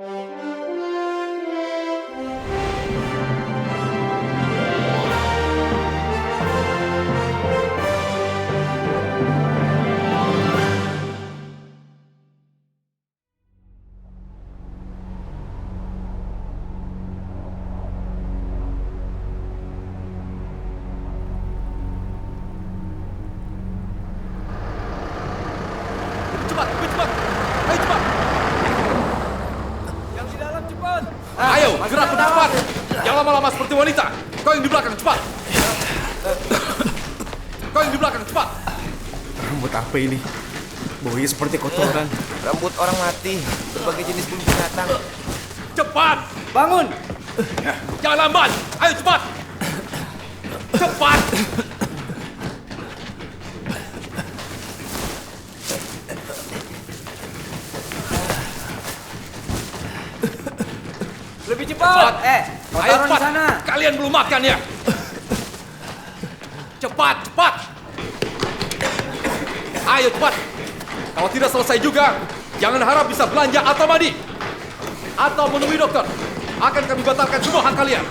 Cepat, lebih cepat. Ayo cepat. Yang di dalam cepat. Ayo, gerak lebih cepat. Jangan lama-lama seperti wanita. Kau yang di belakang, cepat. Kau yang di belakang, cepat. Rambut apa ini? Baunya seperti kotoran. Rambut orang mati, berbagai jenis bulu binatang. Cepat. Bangun! Jangan lambat. Ayo cepat. Cepat. Lebih cepat! Kau Ayo taruh di cepat. sana. Kalian belum makan ya? Cepat, cepat. Ayo cepat. Kalau tidak selesai juga, jangan harap bisa belanja atau mandi. Atau menemui dokter. Akan kami batalkan semua hak kalian.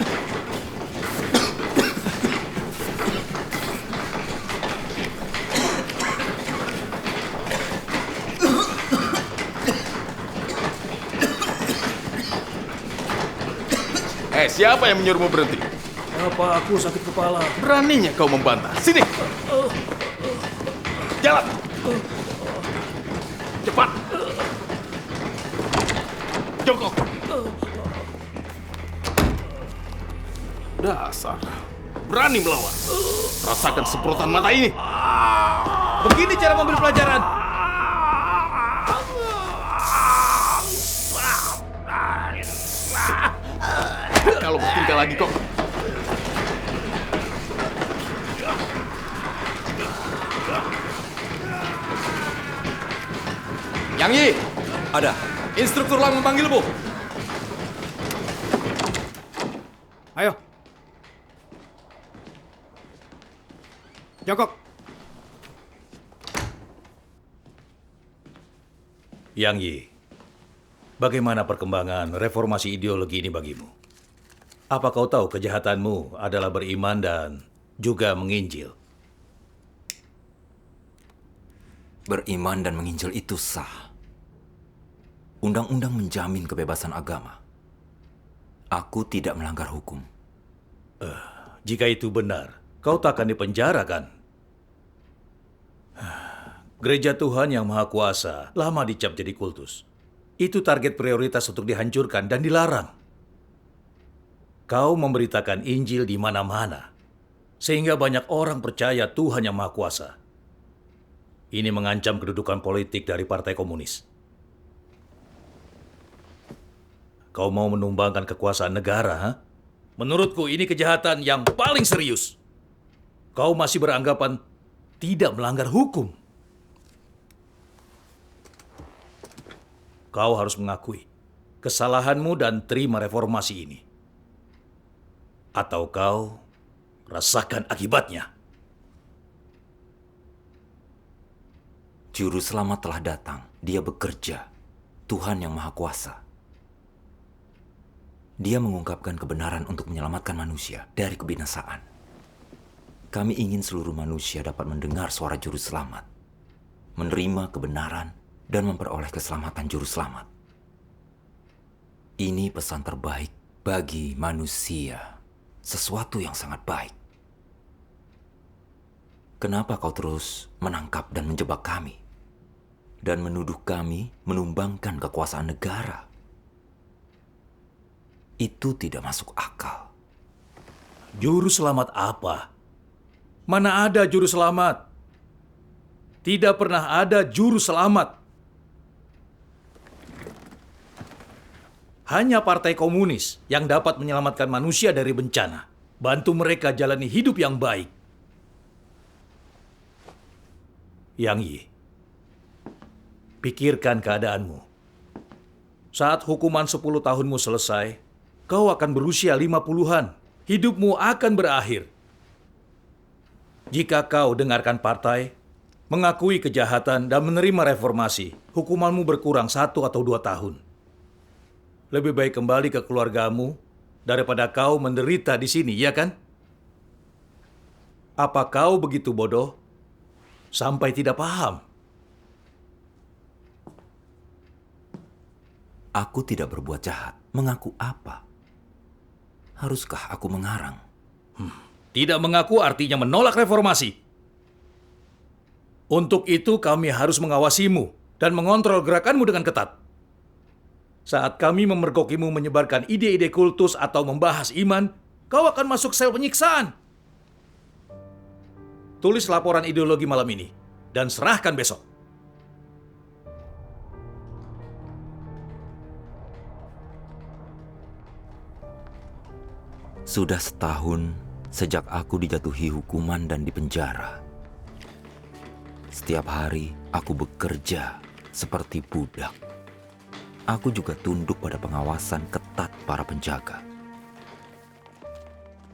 Siapa yang menyuruhmu berhenti? Apa aku sakit kepala? Beraninya kau membantah. Sini. Jalan. Cepat. Jongkok. Dasar. Berani melawan. Rasakan semprotan mata ini. Begini cara memberi pelajaran. Kalau bertingkah lagi kok. Yang Yi, Ada. instruktur Lang memanggilmu. Ayo. Jongkok. Yang Yi, bagaimana perkembangan reformasi ideologi ini bagimu? Apa kau tahu kejahatanmu adalah beriman dan juga menginjil? Beriman dan menginjil itu sah. Undang-undang menjamin kebebasan agama. Aku tidak melanggar hukum. Jika itu benar, kau takkan dipenjara kan? Gereja Tuhan yang Maha Kuasa lama dicap jadi kultus. Itu target prioritas untuk dihancurkan dan dilarang. Kau memberitakan Injil di mana-mana, sehingga banyak orang percaya Tuhan yang Maha Kuasa. Ini mengancam kedudukan politik dari Partai Komunis. Kau mau menumbangkan kekuasaan negara, ha? Menurutku ini kejahatan yang paling serius. Kau masih beranggapan tidak melanggar hukum. Kau harus mengakui kesalahanmu dan terima reformasi ini. Atau kau rasakan akibatnya. Juru selamat telah datang. Dia bekerja. Tuhan yang Maha Kuasa. Dia mengungkapkan kebenaran untuk menyelamatkan manusia dari kebinasaan. Kami ingin seluruh manusia dapat mendengar suara Juru Selamat, menerima kebenaran, dan memperoleh keselamatan Juru Selamat. Ini pesan terbaik bagi manusia. Sesuatu yang sangat baik. Kenapa kau terus menangkap dan menjebak kami? Dan menuduh kami menumbangkan kekuasaan negara? Itu tidak masuk akal. Juru selamat apa? Mana ada juru selamat? Tidak pernah ada juru selamat. Hanya Partai Komunis yang dapat menyelamatkan manusia dari bencana. Bantu mereka jalani hidup yang baik. Yang Yi, pikirkan keadaanmu. Saat hukuman 10 tahunmu selesai, kau akan berusia 50-an. Hidupmu akan berakhir. Jika kau dengarkan partai, mengakui kejahatan dan menerima reformasi, hukumanmu berkurang 1 atau 2 tahun. Lebih baik kembali ke keluargamu daripada kau menderita di sini, ya kan? Apa kau begitu bodoh sampai tidak paham? Aku tidak berbuat jahat. Mengaku apa? Haruskah aku mengarang? Tidak mengaku artinya menolak reformasi. Untuk itu kami harus mengawasimu dan mengontrol gerakanmu dengan ketat. Saat kami memergokimu menyebarkan ide-ide kultus atau membahas iman, kau akan masuk sel penyiksaan. Tulis laporan ideologi malam ini dan serahkan besok. Sudah setahun sejak aku dijatuhi hukuman dan dipenjara. Setiap hari aku bekerja seperti budak. Aku juga tunduk pada pengawasan ketat para penjaga.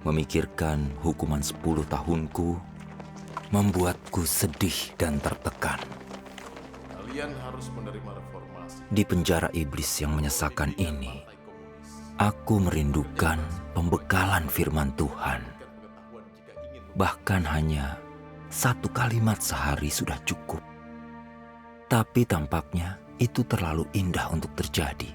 Memikirkan hukuman 10 tahunku membuatku sedih dan tertekan. Kalian harus menerima reformasi. Di penjara iblis yang menyesakan ini, aku merindukan pembekalan firman Tuhan. Bahkan hanya 1 kalimat sehari sudah cukup. Tapi tampaknya itu terlalu indah untuk terjadi.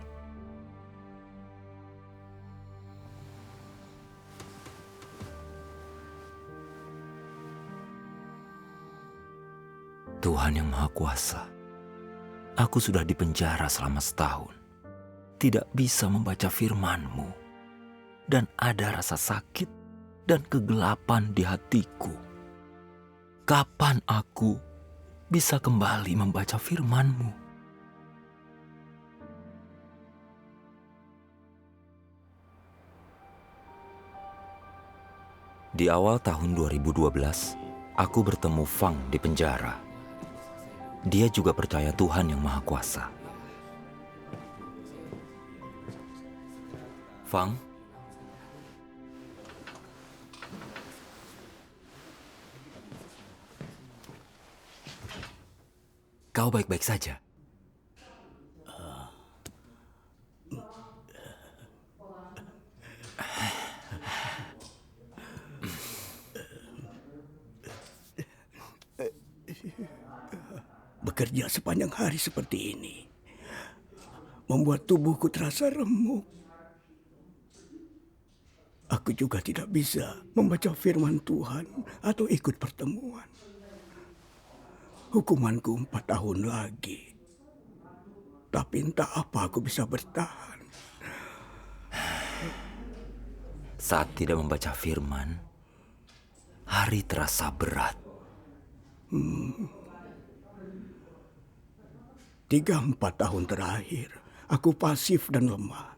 Tuhan yang Maha Kuasa, aku sudah dipenjara selama setahun. Tidak bisa membaca firman-Mu. Dan ada rasa sakit dan kegelapan di hatiku. Kapan aku bisa kembali membaca firman-Mu? Di awal tahun 2012, aku bertemu Fang di penjara. Dia juga percaya Tuhan yang Maha Kuasa. Fang, kau baik-baik saja? Bekerja sepanjang hari seperti ini membuat tubuhku terasa remuk. Aku juga tidak bisa membaca firman Tuhan atau ikut pertemuan. Hukumanku 4 tahun lagi. Tapi entah apa aku bisa bertahan. Saat tidak membaca firman, hari terasa berat. 3-4 tahun terakhir, aku pasif dan lemah.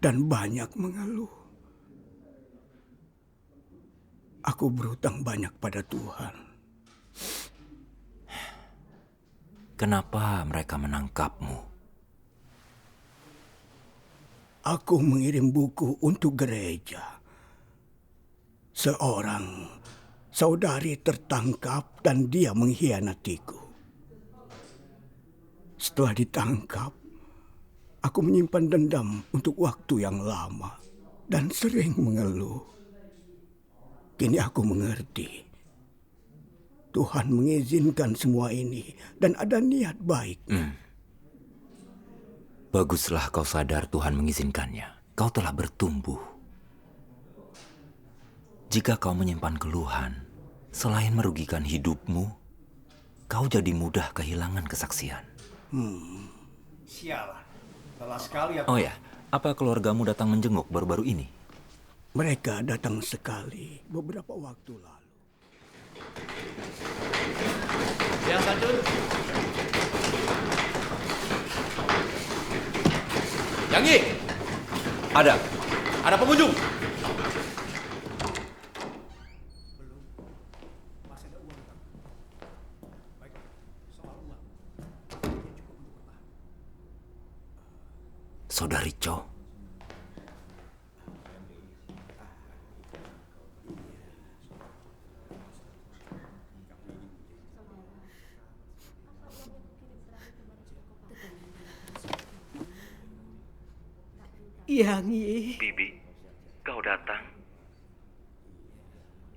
Dan banyak mengeluh. Aku berhutang banyak pada Tuhan. Kenapa mereka menangkapmu? Aku mengirim buku untuk gereja. Seorang saudari tertangkap dan dia mengkhianatiku. Setelah ditangkap, aku menyimpan dendam untuk waktu yang lama dan sering mengeluh. Kini aku mengerti. Tuhan mengizinkan semua ini dan ada niat baik. Baguslah kau sadar Tuhan mengizinkannya. Kau telah bertumbuh. Jika kau menyimpan keluhan, selain merugikan hidupmu, kau jadi mudah kehilangan kesaksian. Sialan, lelah sekali aku. Oh ya, apa keluargamu datang menjenguk baru-baru ini? Mereka datang sekali beberapa waktu lalu. Yang satu. Yang ini. Ada. Ada pengunjung. Saudari Cho. Yang Yi, Bibi, kau datang.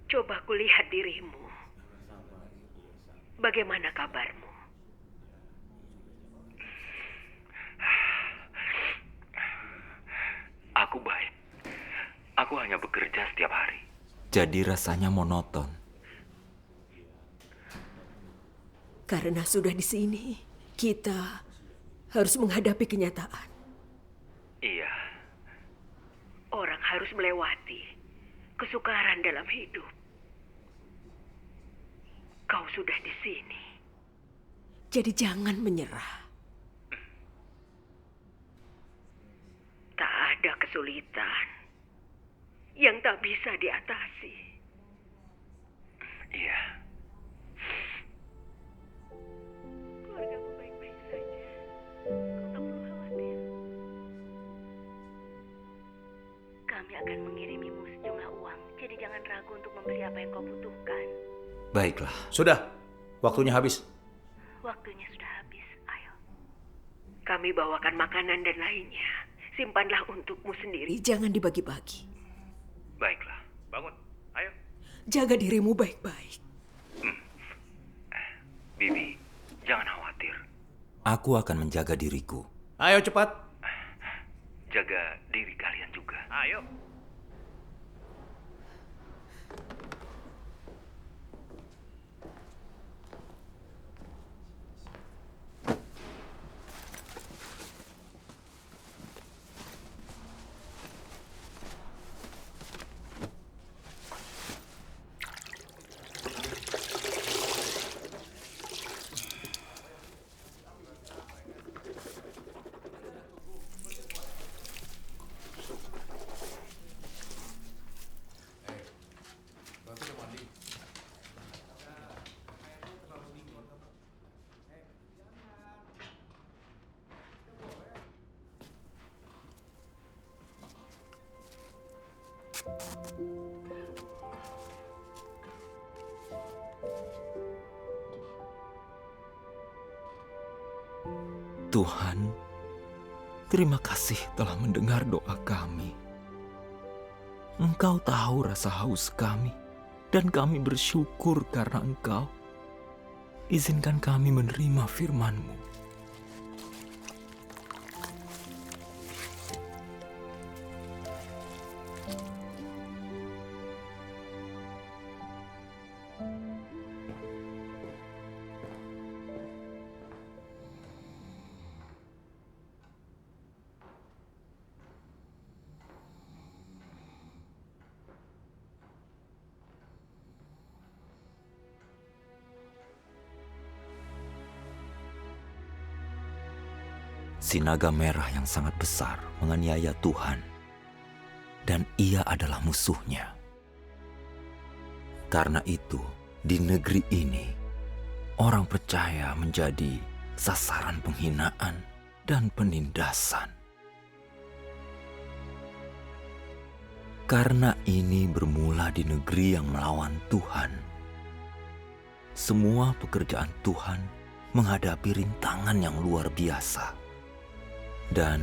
coba kulihat dirimu. Bagaimana kabarmu? Aku baik. Aku hanya bekerja setiap hari. Jadi rasanya monoton. Karena sudah di sini, kita harus menghadapi kenyataan. Iya. Orang harus melewati kesukaran dalam hidup. Kau sudah di sini. Jadi jangan menyerah. Tak ada kesulitan yang tak bisa diatasi. Iya. Keluargamu baik-baik saja. Kau tak perlu khawatir. Kami akan mengirimimu sejumlah uang. Jadi jangan ragu untuk membeli apa yang kau butuhkan. Baiklah. Sudah, waktunya habis. Waktunya sudah habis. Ayo. Kami bawakan makanan dan lainnya. Simpanlah untukmu sendiri. Jangan dibagi-bagi. Baiklah. Bangun. Ayo. Jaga dirimu baik-baik. Bibi, jangan khawatir. Aku akan menjaga diriku. Ayo cepat. Jaga diri kalian juga. Ayo. Tuhan, terima kasih telah mendengar doa kami. Engkau tahu rasa haus kami, dan kami bersyukur karena Engkau. Izinkan kami menerima firman-Mu. Si naga merah yang sangat besar menganiaya Tuhan, dan ia adalah musuhnya. Karena itu, di negeri ini, orang percaya menjadi sasaran penghinaan dan penindasan. Karena ini bermula di negeri yang melawan Tuhan. Semua pekerjaan Tuhan menghadapi rintangan yang luar biasa. Dan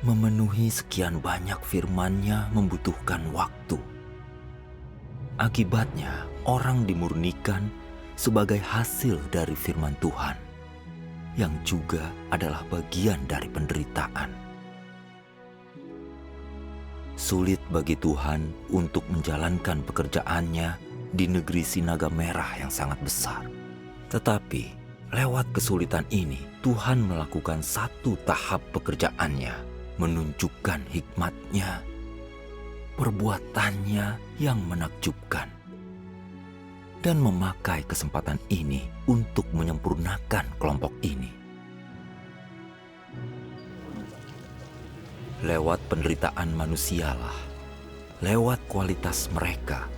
memenuhi sekian banyak firman-Nya membutuhkan waktu. Akibatnya, orang dimurnikan sebagai hasil dari firman Tuhan, yang juga adalah bagian dari penderitaan. Sulit bagi Tuhan untuk menjalankan pekerjaannya di negeri si naga merah yang sangat besar. Tetapi, lewat kesulitan ini, Tuhan melakukan satu tahap pekerjaannya, menunjukkan hikmat-Nya, perbuatannya yang menakjubkan, dan memakai kesempatan ini untuk menyempurnakan kelompok ini. Lewat penderitaan manusialah, lewat kualitas mereka,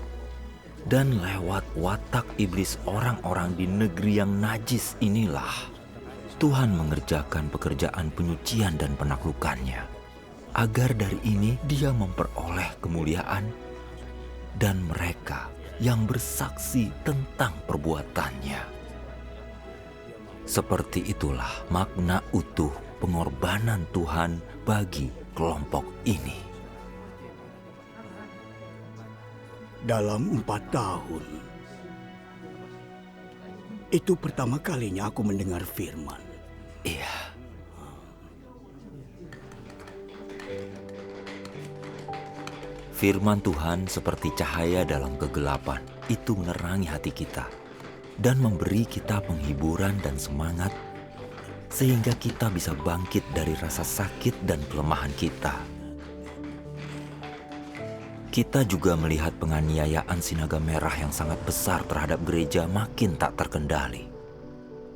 dan lewat watak iblis orang-orang di negeri yang najis inilah, Tuhan mengerjakan pekerjaan penyucian dan penaklukannya, agar dari ini Dia memperoleh kemuliaan dan mereka yang bersaksi tentang perbuatannya. Seperti itulah makna utuh pengorbanan Tuhan bagi kelompok ini. Dalam 4 tahun, itu pertama kalinya aku mendengar firman. Iya. Firman Tuhan seperti cahaya dalam kegelapan. Itu menerangi hati kita dan memberi kita penghiburan dan semangat sehingga kita bisa bangkit dari rasa sakit dan kelemahan kita. Kita juga melihat penganiayaan Sinaga Merah yang sangat besar terhadap gereja makin tak terkendali.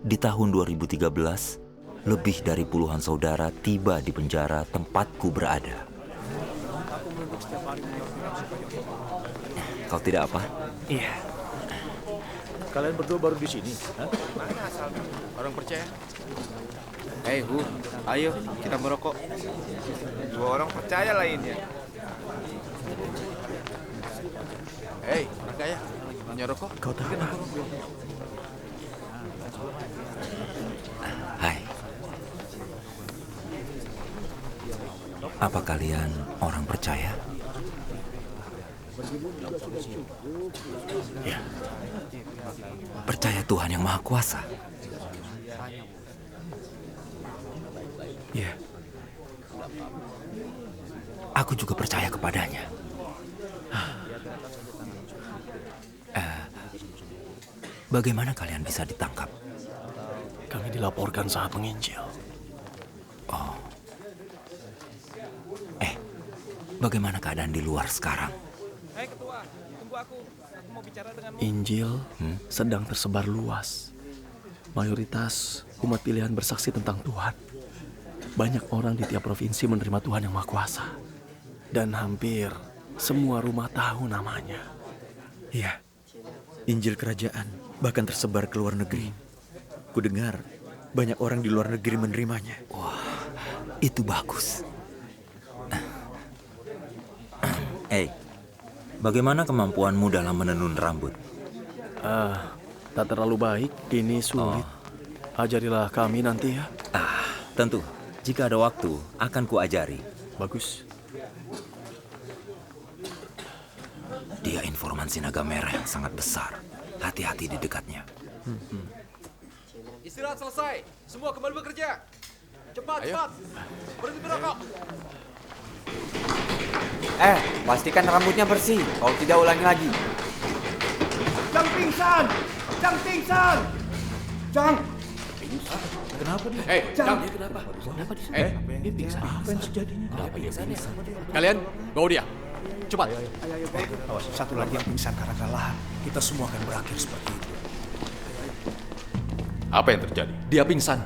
Di tahun 2013, lebih dari puluhan saudara tiba di penjara tempatku berada. Kau tidak apa? Iya. Kalian berdua baru di sini? Orang percaya? Hei, Hu, ayo kita merokok. 2 orang percaya lainnya. Hei, anak kaya, punya rokok? Kau tahu kenapa? Hai. Apa kalian orang percaya? Ya. Percaya Tuhan yang Maha Kuasa? Ya. Aku juga percaya kepadanya. Bagaimana kalian bisa ditangkap? Kami dilaporkan saat menginjil. Oh. Bagaimana keadaan di luar sekarang? Hei ketua, tunggu aku. Aku mau bicara denganmu. Injil sedang tersebar luas. Mayoritas umat pilihan bersaksi tentang Tuhan. Banyak orang di tiap provinsi menerima Tuhan yang Maha Kuasa. Dan hampir semua rumah tahu namanya. Iya, Injil kerajaan bahkan tersebar ke luar negeri. Kudengar banyak orang di luar negeri menerimanya. Wah, itu bagus. Bagaimana kemampuanmu dalam menenun rambut? Tak terlalu baik, ini sulit. Ajarilah kami nanti ya. Tentu. Jika ada waktu, akan kuajari. Bagus. Dia informan Sinaga Merah yang sangat besar. Hati-hati di dekatnya. Istirahat selesai. Semua kembali bekerja. Cepat, cepat. Berhenti merokok. Pastikan rambutnya bersih. Kalau tidak ulangi lagi. Jang pingsan! Jang pingsan! Jang! Hei, Jang. Dia pingsan. Apa yang terjadinya? Kalian, bawa dia. Cepat. Satu lagi yang pingsan karena kelelahan. Kita semua akan berakhir seperti itu. Apa yang terjadi? Dia pingsan.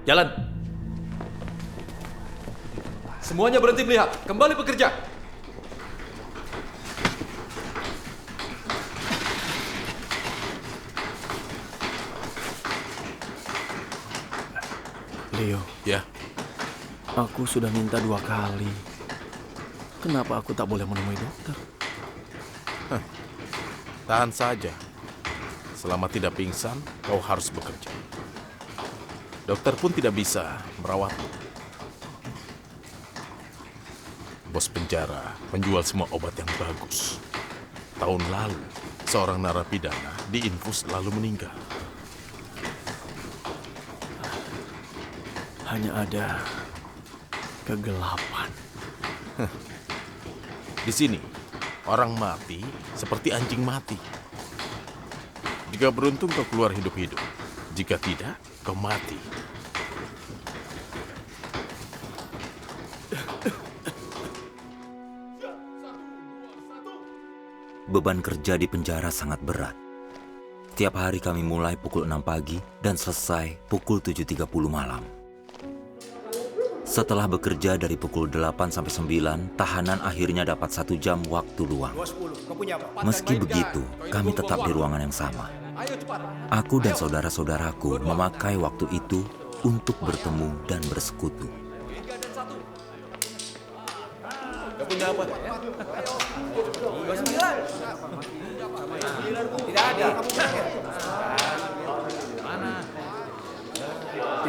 Jalan. Semuanya berhenti melihat. Kembali bekerja. Leo. Ya. Aku sudah minta 2 kali. Kenapa aku tak boleh menemui dokter? Tahan saja. Selama tidak pingsan, kau harus bekerja. Dokter pun tidak bisa merawatmu. Bos penjara menjual semua obat yang bagus. Tahun lalu, seorang narapidana diinfus lalu meninggal. Hanya ada kegelapan. Di sini, orang mati seperti anjing mati. Jika beruntung kau keluar hidup-hidup. Jika tidak, kau mati. Beban kerja di penjara sangat berat. Tiap hari kami mulai pukul 6 pagi dan selesai pukul 7.30 malam. Setelah bekerja dari pukul 8 sampai 9, tahanan akhirnya dapat 1 jam waktu luang. Meski begitu, kami tetap di ruangan yang sama. Aku dan saudara-saudaraku memakai waktu itu untuk bertemu dan bersekutu. Tidak ada.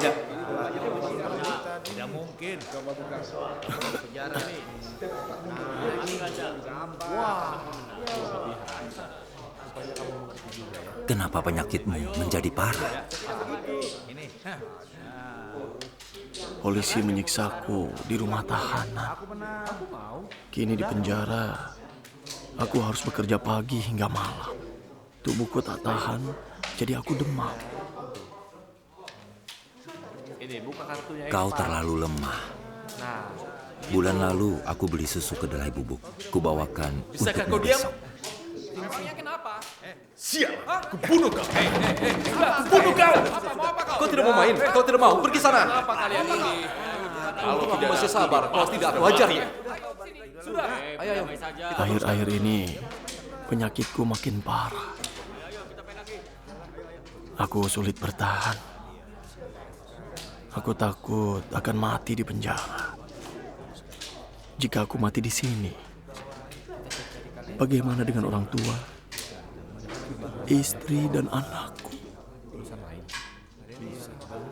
Tidak. Tidak mungkin. Kenapa penyakitmu menjadi parah? Polisi menyiksaku di rumah tahanan. Kini di penjara, aku harus bekerja pagi hingga malam. Tubuhku tak tahan, jadi aku demam. Kau terlalu lemah. Bulan lalu aku beli susu kedelai bubuk. Kubawakan untukmu besok. Sial, aku bunuh kau. Bunuh kau. Kau tidak mau main? Kau tidak mau? Pergi sana. Kalau tidak masih sabar, kau tidak wajar ya. Ayo. Akhir-akhir ini, penyakitku makin parah. Aku sulit bertahan. Aku takut akan mati di penjara. Jika aku mati di sini, bagaimana dengan orang tua, istri, dan anakku?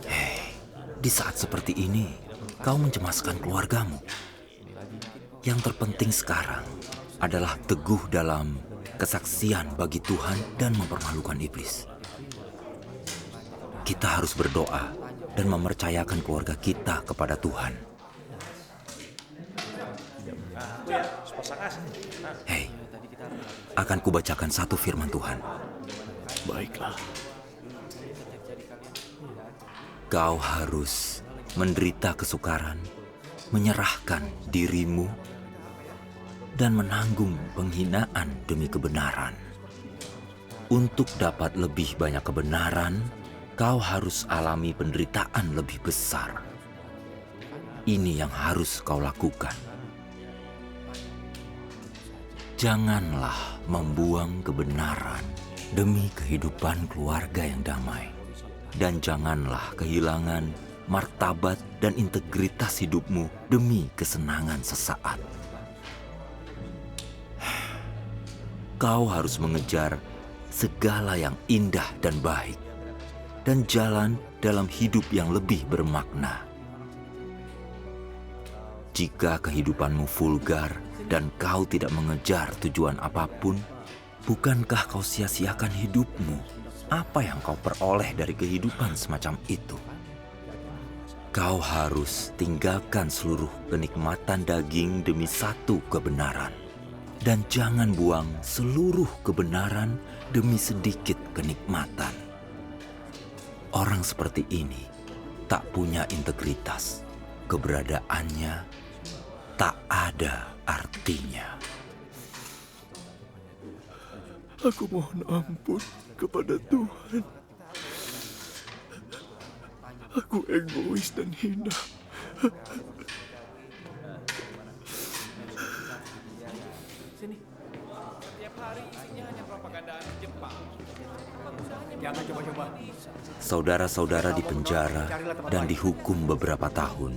Hei, di saat seperti ini, kau mencemaskan keluargamu. Yang terpenting sekarang adalah teguh dalam kesaksian bagi Tuhan dan mempermalukan iblis. Kita harus berdoa dan mempercayakan keluarga kita kepada Tuhan. Hei, akan kubacakan satu firman Tuhan. Baiklah. Kau harus menderita kesukaran, menyerahkan dirimu, dan menanggung penghinaan demi kebenaran. Untuk dapat lebih banyak kebenaran, kau harus alami penderitaan lebih besar. Ini yang harus kau lakukan. Janganlah membuang kebenaran demi kehidupan keluarga yang damai. Dan janganlah kehilangan martabat dan integritas hidupmu demi kesenangan sesaat. Kau harus mengejar segala yang indah dan baik, dan jalan dalam hidup yang lebih bermakna. Jika kehidupanmu vulgar dan kau tidak mengejar tujuan apapun, bukankah kau sia-siakan hidupmu? Apa yang kau peroleh dari kehidupan semacam itu? Kau harus tinggalkan seluruh kenikmatan daging demi satu kebenaran. Dan jangan buang seluruh kebenaran demi sedikit kenikmatan. Orang seperti ini tak punya integritas. Keberadaannya tak ada artinya. Aku mohon ampun kepada Tuhan. Aku egois dan hina. Saudara-saudara di penjara dan dihukum beberapa tahun.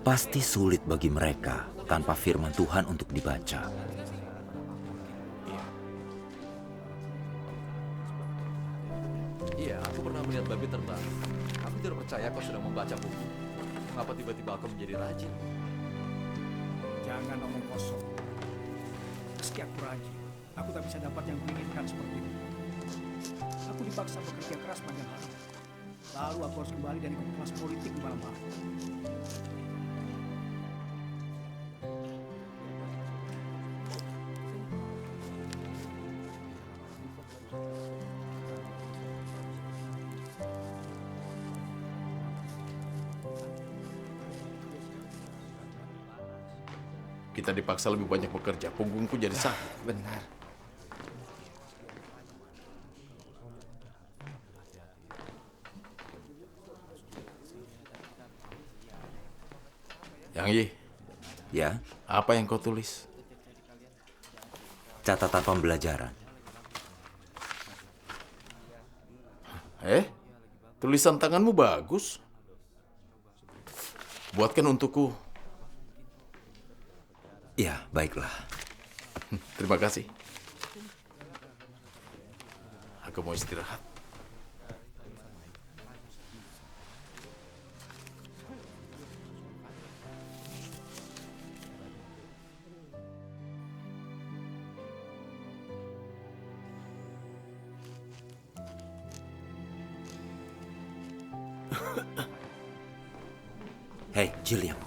Pasti sulit bagi mereka tanpa firman Tuhan untuk dibaca. Iya, aku pernah melihat babi terbang. Aku tidak percaya kau sudah membaca buku. Mengapa tiba-tiba kau menjadi rajin? Jangan omong kosong. Meski aku rajin, aku tak bisa dapat yang kuinginkan seperti itu. Aku dipaksa bekerja keras panjang hari. Lalu aku harus kembali dari kelas politik di malam hari. Kita dipaksa lebih banyak bekerja, punggungku jadi sakit. Benar. Yang Yi, Ya, apa yang kau tulis? catatan pembelajaran. Tulisan tanganmu bagus. Buatkan untukku. Ya, baiklah. Terima kasih. Aku mau istirahat. Hei, Gilliam.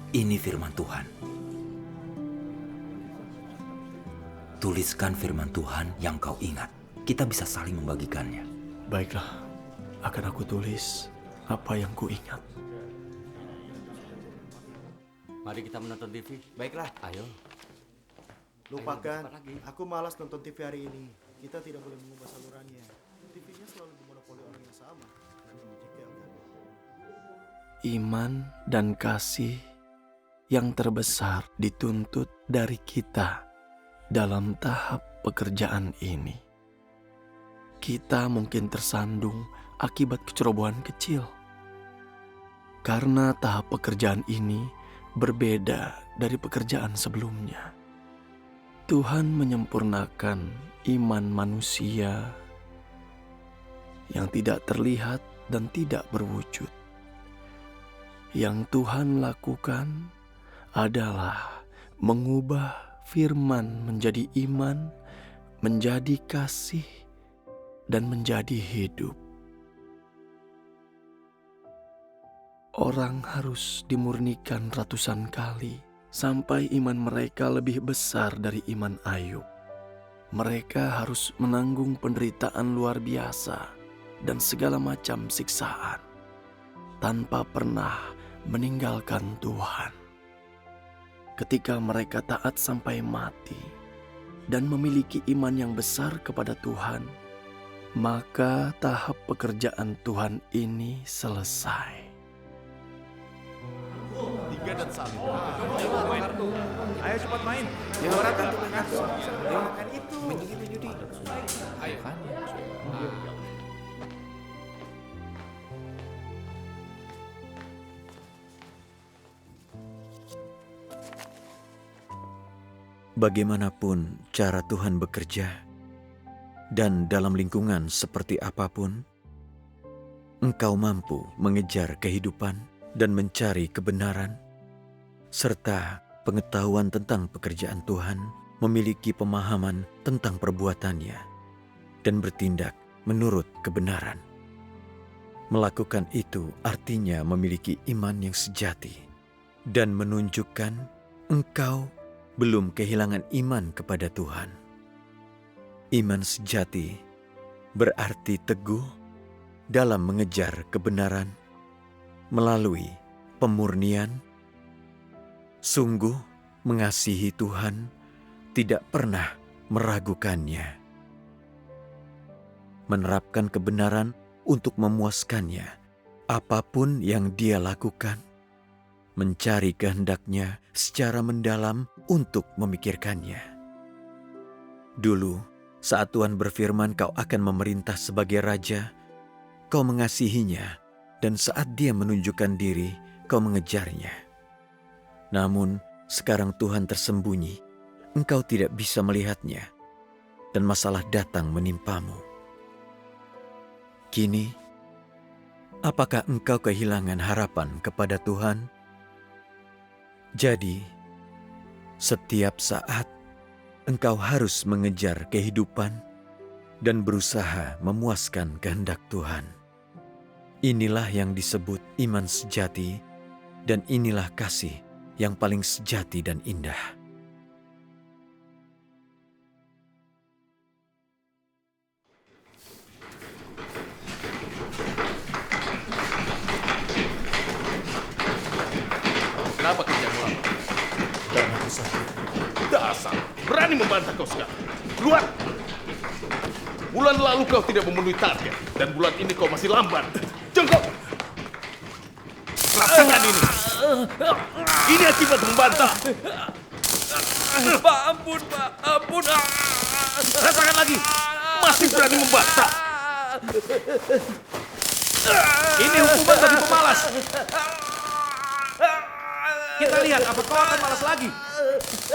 Ini firman Tuhan. Tuliskan firman Tuhan yang kau ingat. Kita bisa saling membagikannya. Baiklah, akan aku tulis apa yang ku ingat. Mari kita menonton TV. Baiklah. Ayo. Lupakan, aku malas nonton TV hari ini. Kita tidak boleh mengubah salurannya. TV-nya selalu dimonopoli orang yang sama. Iman dan kasih yang terbesar dituntut dari kita dalam tahap pekerjaan ini. Kita mungkin tersandung akibat kecerobohan kecil. Karena tahap pekerjaan ini berbeda dari pekerjaan sebelumnya. Tuhan menyempurnakan iman manusia yang tidak terlihat dan tidak berwujud. Yang Tuhan lakukan adalah mengubah firman menjadi iman, menjadi kasih, dan menjadi hidup. Orang harus dimurnikan ratusan kali sampai iman mereka lebih besar dari iman Ayub. Mereka harus menanggung penderitaan luar biasa dan segala macam siksaan tanpa pernah meninggalkan Tuhan. Ketika mereka taat sampai mati dan memiliki iman yang besar kepada Tuhan, maka tahap pekerjaan Tuhan ini selesai. 3 dan 1. Ayo cepat main. Makan itu. Menjudi. Ayo. Bagaimanapun cara Tuhan bekerja, dan dalam lingkungan seperti apapun, engkau mampu mengejar kehidupan dan mencari kebenaran, serta pengetahuan tentang pekerjaan Tuhan, memiliki pemahaman tentang perbuatannya, dan bertindak menurut kebenaran. Melakukan itu artinya memiliki iman yang sejati, dan menunjukkan engkau belum kehilangan iman kepada Tuhan. Iman sejati berarti teguh dalam mengejar kebenaran melalui pemurnian, sungguh mengasihi Tuhan, tidak pernah meragukannya, menerapkan kebenaran untuk memuaskannya, apapun yang dia lakukan, mencari kehendaknya secara mendalam untuk memikirkannya. Dulu, saat Tuhan berfirman kau akan memerintah sebagai raja, kau mengasihinya, dan saat dia menunjukkan diri, kau mengejarnya. Namun, sekarang Tuhan tersembunyi, engkau tidak bisa melihatnya, dan masalah datang menimpamu. Kini, apakah engkau kehilangan harapan kepada Tuhan? Jadi, setiap saat engkau harus mengejar kehidupan dan berusaha memuaskan kehendak Tuhan. Inilah yang disebut iman sejati, dan inilah kasih yang paling sejati dan indah. Kenapa kerjamu lama? Karena aku sakit. Dasar, berani membantah kau sekarang. Keluar! Bulan lalu kau tidak memenuhi target, dan bulan ini kau masih lambat. Jongkok! Rasakan ini. Ini akibat membantah. Pak, ampun, Pak. Ampun. Rasakan lagi. Masih berani membantah. Ini hukuman bagi pemalas. Kita lihat apa kau akan malas lagi.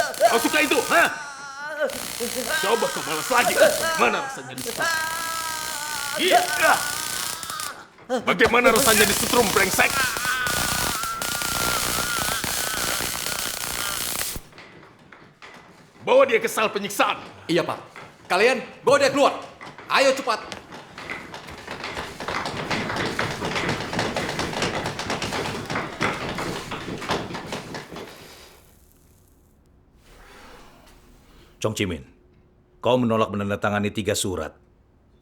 Kau suka itu, ha? Coba kau malas lagi. Mana rasanya disetrum? Iya. Bagaimana rasanya disetrum, brengsek? Bawa dia ke sal penyiksaan. Iya, Pak. Kalian bawa dia keluar. Ayo cepat. Chong Chimin, kau menolak menandatangani 3 surat.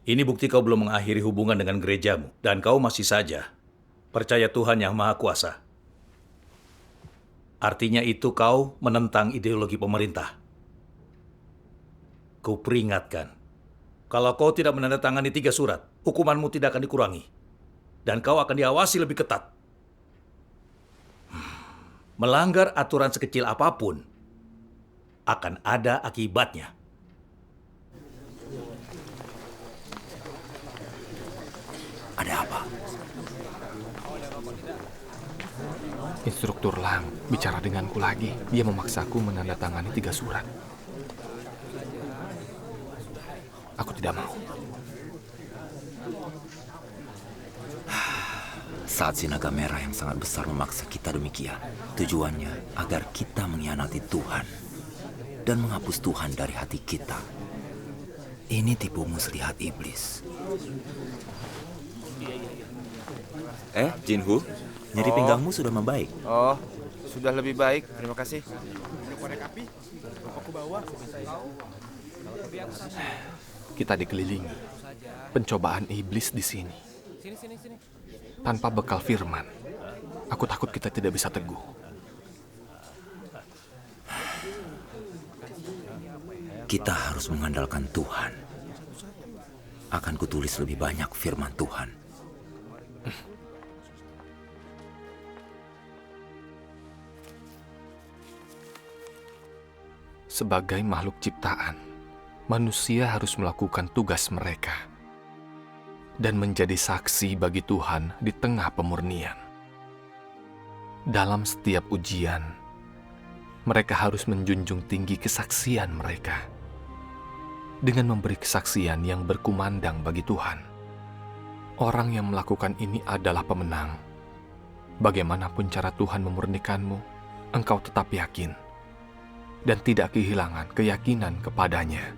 Ini bukti kau belum mengakhiri hubungan dengan gerejamu, dan kau masih saja percaya Tuhan Yang Maha Kuasa. Artinya itu kau menentang ideologi pemerintah. Ku peringatkan, kalau kau tidak menandatangani 3 surat, hukumanmu tidak akan dikurangi. Dan kau akan diawasi lebih ketat. Melanggar aturan sekecil apapun, akan ada akibatnya. Ada apa? Instruktur Lang bicara denganku lagi. Dia memaksaku menandatangani 3 surat. Aku tidak mau. Saat si naga merah yang sangat besar memaksa kita demikian, tujuannya agar kita mengkhianati Tuhan dan menghapus Tuhan dari hati kita. Ini tipu muslihat iblis. Jinhu, nyeri pinggangmu sudah membaik. Oh, sudah lebih baik. Terima kasih. Kita dikelilingi pencobaan iblis di sini. Tanpa bekal firman, aku takut kita tidak bisa teguh. Kita harus mengandalkan Tuhan. Akan kutulis lebih banyak firman Tuhan. Sebagai makhluk ciptaan, manusia harus melakukan tugas mereka dan menjadi saksi bagi Tuhan di tengah pemurnian. Dalam setiap ujian, mereka harus menjunjung tinggi kesaksian mereka dengan memberi kesaksian yang berkumandang bagi Tuhan. Orang yang melakukan ini adalah pemenang. Bagaimanapun cara Tuhan memurnikanmu, engkau tetap yakin dan tidak kehilangan keyakinan kepadanya.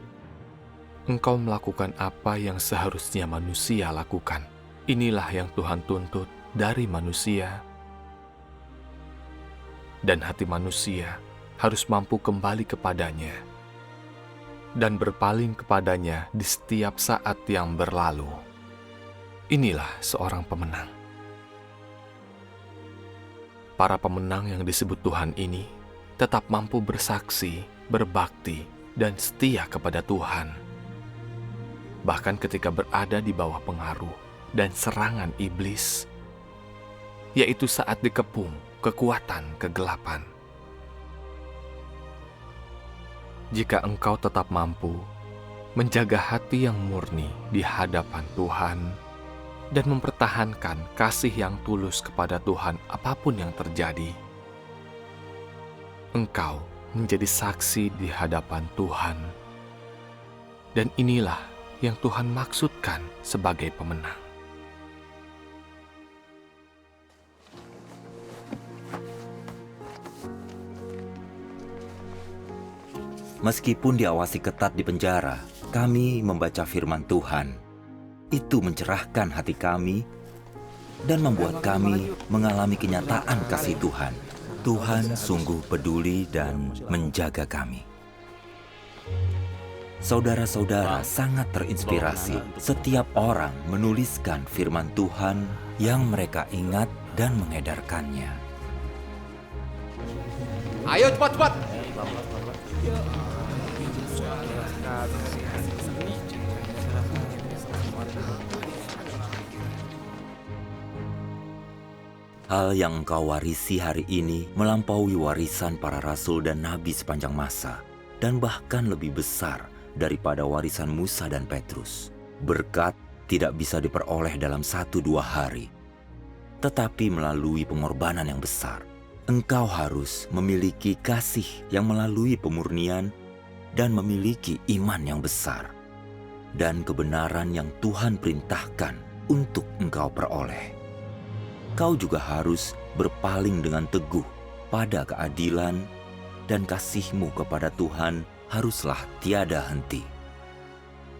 Engkau melakukan apa yang seharusnya manusia lakukan. Inilah yang Tuhan tuntut dari manusia. Dan hati manusia harus mampu kembali kepadanya dan berpaling kepadanya di setiap saat yang berlalu. Inilah seorang pemenang. Para pemenang yang disebut Tuhan ini tetap mampu bersaksi, berbakti, dan setia kepada Tuhan. Bahkan ketika berada di bawah pengaruh dan serangan iblis, yaitu saat dikepung kekuatan kegelapan. Jika engkau tetap mampu menjaga hati yang murni di hadapan Tuhan dan mempertahankan kasih yang tulus kepada Tuhan apapun yang terjadi, engkau menjadi saksi di hadapan Tuhan. Dan inilah yang Tuhan maksudkan sebagai pemenang. Meskipun diawasi ketat di penjara, kami membaca firman Tuhan. Itu mencerahkan hati kami dan membuat kami mengalami kenyataan kasih Tuhan. Tuhan sungguh peduli dan menjaga kami. Saudara-saudara sangat terinspirasi. Setiap orang menuliskan firman Tuhan yang mereka ingat dan mengedarkannya. Ayo cepat-cepat. Hal yang engkau warisi hari ini melampaui warisan para rasul dan nabi sepanjang masa, dan bahkan lebih besar daripada warisan Musa dan Petrus. Berkat tidak bisa diperoleh dalam 1-2 hari, tetapi melalui pengorbanan yang besar. Engkau harus memiliki kasih yang melalui pemurnian dan memiliki iman yang besar dan kebenaran yang Tuhan perintahkan untuk engkau peroleh. Kau juga harus berpaling dengan teguh pada keadilan, dan kasihmu kepada Tuhan haruslah tiada henti.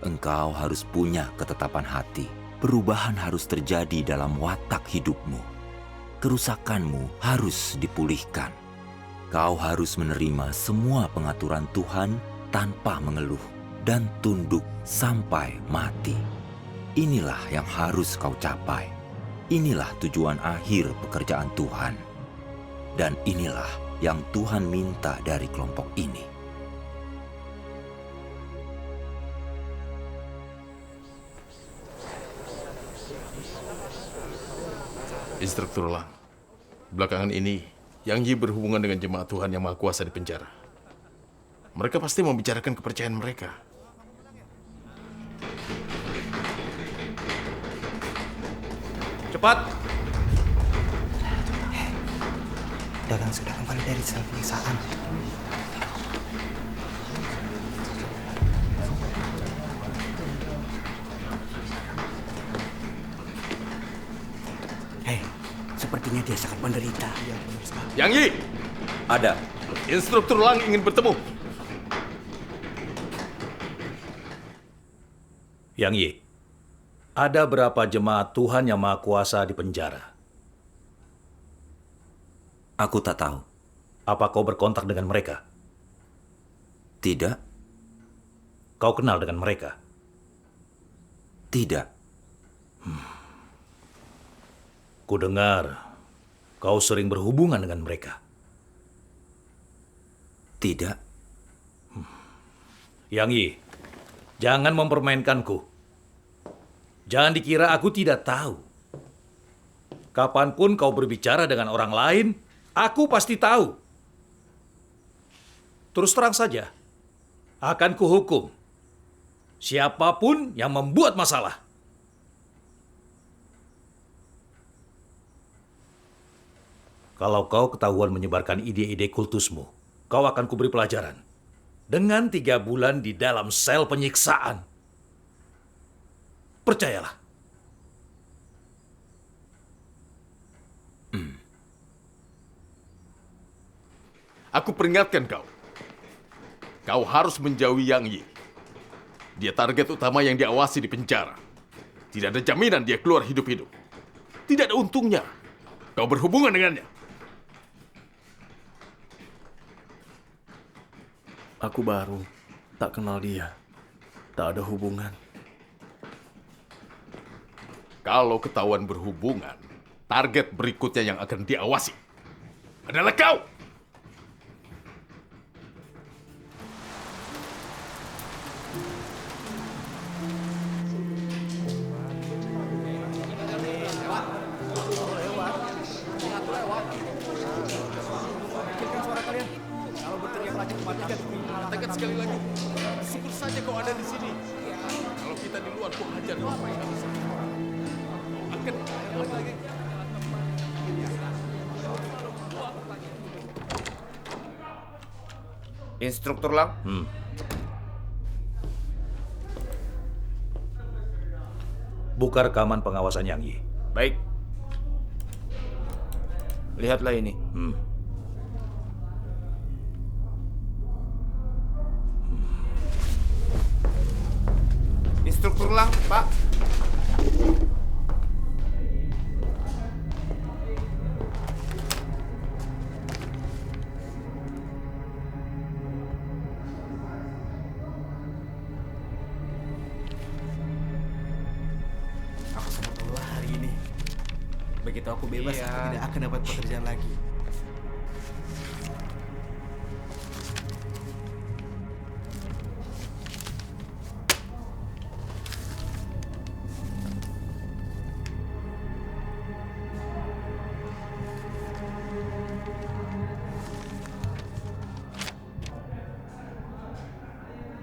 Engkau harus punya ketetapan hati. Perubahan harus terjadi dalam watak hidupmu. Kerusakanmu harus dipulihkan. Kau harus menerima semua pengaturan Tuhan tanpa mengeluh dan tunduk sampai mati. Inilah yang harus kau capai. Inilah tujuan akhir pekerjaan Tuhan. Dan inilah yang Tuhan minta dari kelompok ini. Instruktur Lang, belakangan ini Yang Yi berhubungan dengan jemaat Tuhan yang Maha Kuasa di penjara. Mereka pasti membicarakan kepercayaan mereka. Cepat! Dagang sudah kembali dari sel penyiksaan. Sepertinya dia sangat menderita. Yang Yi! Ada. Instruktur Lang ingin bertemu. Yang Yi, ada berapa jemaat Tuhan yang Maha Kuasa di penjara? Aku tak tahu. Apa kau berkontak dengan mereka? Tidak. Kau kenal dengan mereka? Tidak. Ku dengar kau sering berhubungan dengan mereka. Tidak. Yang Yi, jangan mempermainkanku. Jangan dikira aku tidak tahu. Kapanpun kau berbicara dengan orang lain, aku pasti tahu. Terus terang saja, akan kuhukum siapapun yang membuat masalah. Kalau kau ketahuan menyebarkan ide-ide kultusmu, kau akan kuberi pelajaran. Dengan 3 bulan di dalam sel penyiksaan. Percayalah. Aku peringatkan kau. Kau harus menjauhi Yang Yi. Dia target utama yang diawasi di penjara. Tidak ada jaminan dia keluar hidup-hidup. Tidak ada untungnya kau berhubungan dengannya. Aku baru, tak kenal dia. Tak ada hubungan. Kalau ketahuan berhubungan, target berikutnya yang akan diawasi adalah kau. Katakan sekali lagi, syukur saja kau ada di sini. Kalau kita di luar, kau hajar apa yang bisa. Akan lagi. Instruktur Lang. Buka rekaman pengawasan Yang Yi. Baik. Lihatlah ini. Instruktur Lang, Pak. Aku sangat lelah hari ini. Begitu aku bebas, aku tidak akan dapat pekerjaan lagi.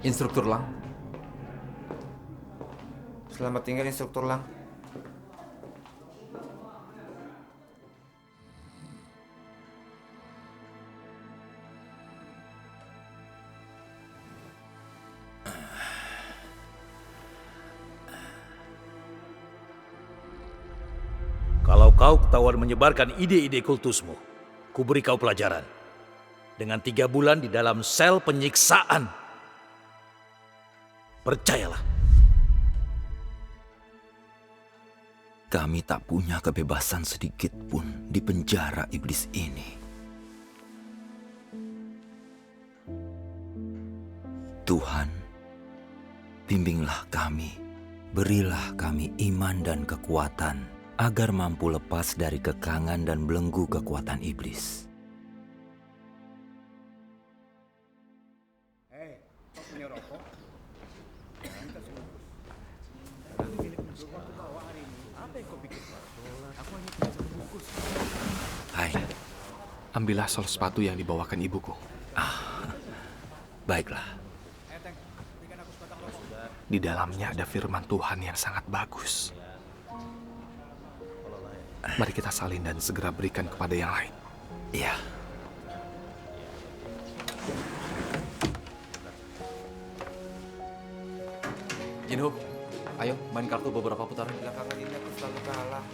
Instruktur Lang. Selamat tinggal, Instruktur Lang. Kalau kau ketahuan menyebarkan ide-ide kultusmu, kuberi kau pelajaran. Dengan 3 bulan di dalam sel penyiksaan. Percayalah. Kami tak punya kebebasan sedikit pun di penjara iblis ini. Tuhan, bimbinglah kami, berilah kami iman dan kekuatan, agar mampu lepas dari kekangan dan belenggu kekuatan iblis. Hai. Ambillah sol sepatu yang dibawakan ibuku. Baiklah. Di dalamnya ada firman Tuhan yang sangat bagus. Mari kita salin dan segera berikan kepada yang lain. Iya. Jinho, ayo main kartu beberapa putaran. Belakangan ini aku selalu kalah.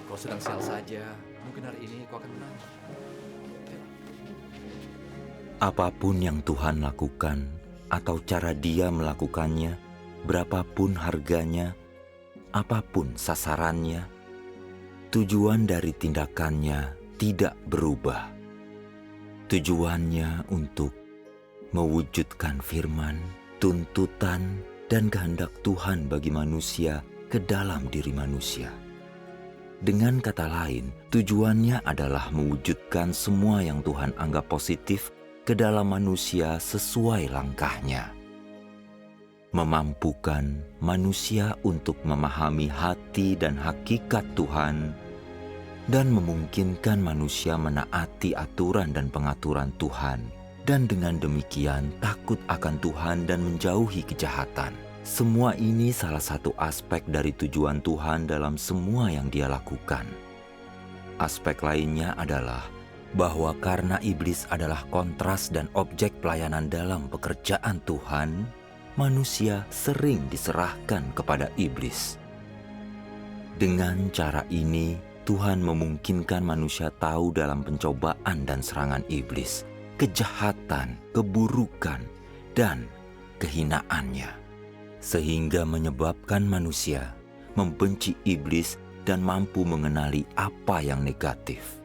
Kau sedang sial saja. Mungkin hari ini kau akan menang. Apapun yang Tuhan lakukan atau cara Dia melakukannya, berapapun harganya, apapun sasarannya, tujuan dari tindakannya tidak berubah. Tujuannya untuk mewujudkan firman, tuntutan, dan kehendak Tuhan bagi manusia ke dalam diri manusia. Dengan kata lain, tujuannya adalah mewujudkan semua yang Tuhan anggap positif ke dalam manusia sesuai langkahnya. Memampukan manusia untuk memahami hati dan hakikat Tuhan, dan memungkinkan manusia menaati aturan dan pengaturan Tuhan, dan dengan demikian takut akan Tuhan dan menjauhi kejahatan. Semua ini salah satu aspek dari tujuan Tuhan dalam semua yang Dia lakukan. Aspek lainnya adalah bahwa karena iblis adalah kontras dan objek pelayanan dalam pekerjaan Tuhan, manusia sering diserahkan kepada iblis. Dengan cara ini, Tuhan memungkinkan manusia tahu dalam pencobaan dan serangan iblis, kejahatan, keburukan, dan kehinaannya, sehingga menyebabkan manusia membenci iblis dan mampu mengenali apa yang negatif.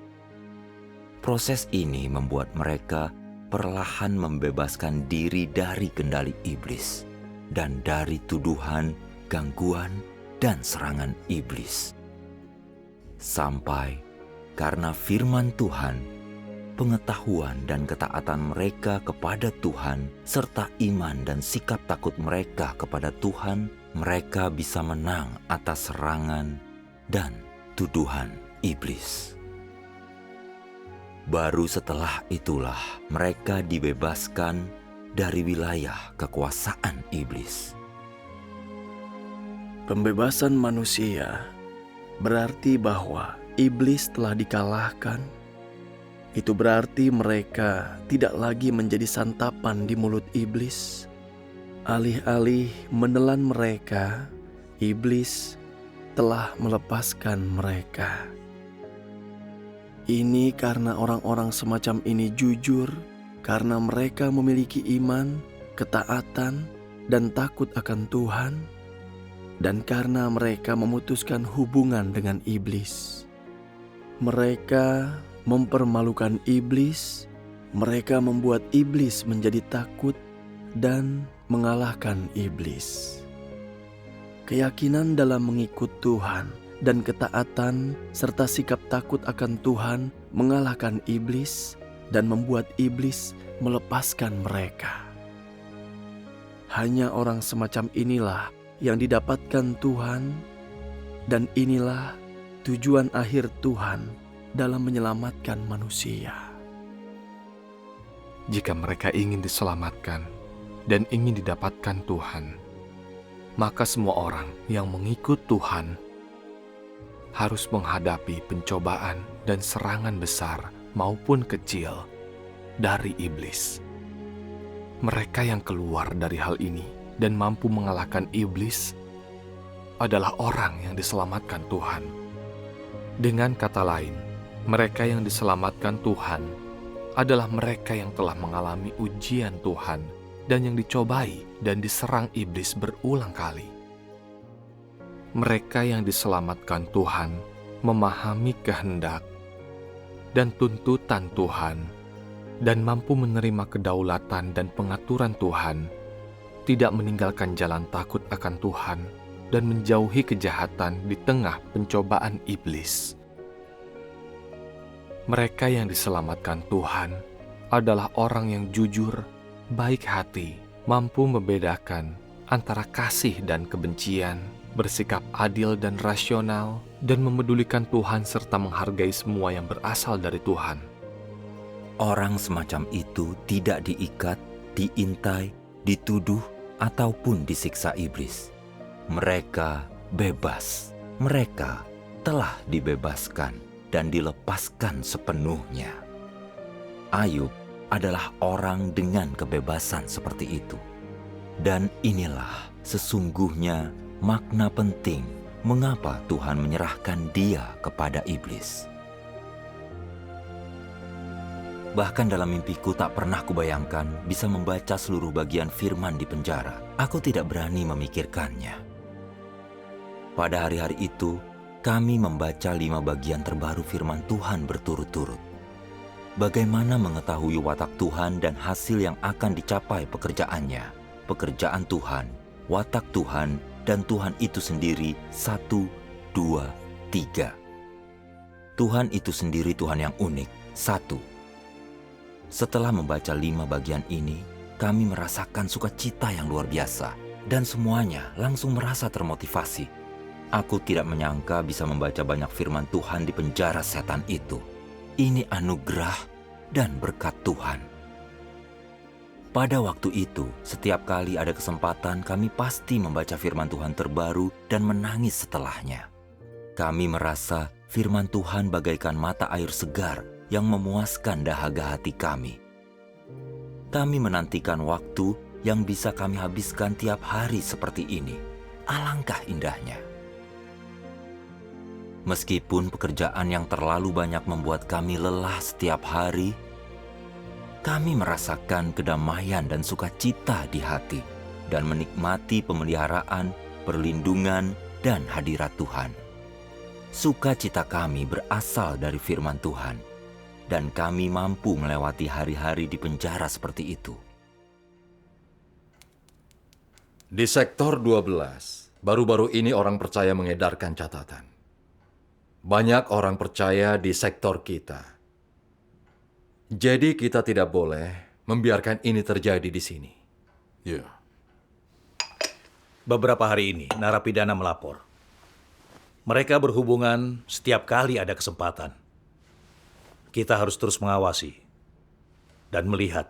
Proses ini membuat mereka perlahan membebaskan diri dari kendali iblis dan dari tuduhan, gangguan, dan serangan iblis. Sampai karena firman Tuhan, pengetahuan dan ketaatan mereka kepada Tuhan, serta iman dan sikap takut mereka kepada Tuhan, mereka bisa menang atas serangan dan tuduhan iblis. Baru setelah itulah mereka dibebaskan dari wilayah kekuasaan iblis. Pembebasan manusia berarti bahwa iblis telah dikalahkan. Itu berarti mereka tidak lagi menjadi santapan di mulut iblis. Alih-alih menelan mereka, iblis telah melepaskan mereka. Ini karena orang-orang semacam ini jujur, karena mereka memiliki iman, ketaatan, dan takut akan Tuhan, dan karena mereka memutuskan hubungan dengan iblis. Mereka mempermalukan iblis, mereka membuat iblis menjadi takut dan mengalahkan iblis. Keyakinan dalam mengikut Tuhan dan ketaatan serta sikap takut akan Tuhan mengalahkan iblis dan membuat iblis melepaskan mereka. Hanya orang semacam inilah yang didapatkan Tuhan, dan inilah tujuan akhir Tuhan dalam menyelamatkan manusia. Jika mereka ingin diselamatkan dan ingin didapatkan Tuhan, maka semua orang yang mengikut Tuhan harus menghadapi pencobaan dan serangan besar maupun kecil dari iblis. Mereka yang keluar dari hal ini dan mampu mengalahkan iblis adalah orang yang diselamatkan Tuhan. Dengan kata lain, mereka yang diselamatkan Tuhan adalah mereka yang telah mengalami ujian Tuhan dan yang dicobai dan diserang iblis berulang kali. Mereka yang diselamatkan Tuhan memahami kehendak dan tuntutan Tuhan dan mampu menerima kedaulatan dan pengaturan Tuhan tidak meninggalkan jalan takut akan Tuhan dan menjauhi kejahatan di tengah pencobaan iblis. Mereka yang diselamatkan Tuhan adalah orang yang jujur, baik hati, mampu membedakan antara kasih dan kebencian, bersikap adil dan rasional, dan memedulikan Tuhan serta menghargai semua yang berasal dari Tuhan. Orang semacam itu tidak diikat, diintai, dituduh, ataupun disiksa iblis. Mereka bebas. Mereka telah dibebaskan dan dilepaskan sepenuhnya. Ayub adalah orang dengan kebebasan seperti itu. Dan inilah sesungguhnya makna penting mengapa Tuhan menyerahkan dia kepada iblis. Bahkan dalam mimpiku tak pernah kubayangkan bisa membaca seluruh bagian firman di penjara. Aku tidak berani memikirkannya. Pada hari-hari itu, kami membaca 5 bagian terbaru firman Tuhan berturut-turut. Bagaimana mengetahui watak Tuhan dan hasil yang akan dicapai pekerjaannya. Pekerjaan Tuhan, watak Tuhan, dan Tuhan itu sendiri 1, 2, 3. Tuhan itu sendiri Tuhan yang unik. 1. Setelah membaca 5 bagian ini, kami merasakan sukacita yang luar biasa. Dan semuanya langsung merasa termotivasi. Aku tidak menyangka bisa membaca banyak firman Tuhan di penjara setan itu. Ini anugerah dan berkat Tuhan. Pada waktu itu, setiap kali ada kesempatan kami pasti membaca firman Tuhan terbaru dan menangis setelahnya. Kami merasa firman Tuhan bagaikan mata air segar yang memuaskan dahaga hati kami. Kami menantikan waktu yang bisa kami habiskan tiap hari seperti ini. Alangkah indahnya. Meskipun pekerjaan yang terlalu banyak membuat kami lelah setiap hari, kami merasakan kedamaian dan sukacita di hati dan menikmati pemeliharaan, perlindungan, dan hadirat Tuhan. Sukacita kami berasal dari firman Tuhan, dan kami mampu melewati hari-hari di penjara seperti itu. Di sektor 12, baru-baru ini orang percaya mengedarkan catatan. Banyak orang percaya di sektor kita. Jadi kita tidak boleh membiarkan ini terjadi di sini. Ya. Beberapa hari ini, narapidana melapor. Mereka berhubungan setiap kali ada kesempatan. Kita harus terus mengawasi dan melihat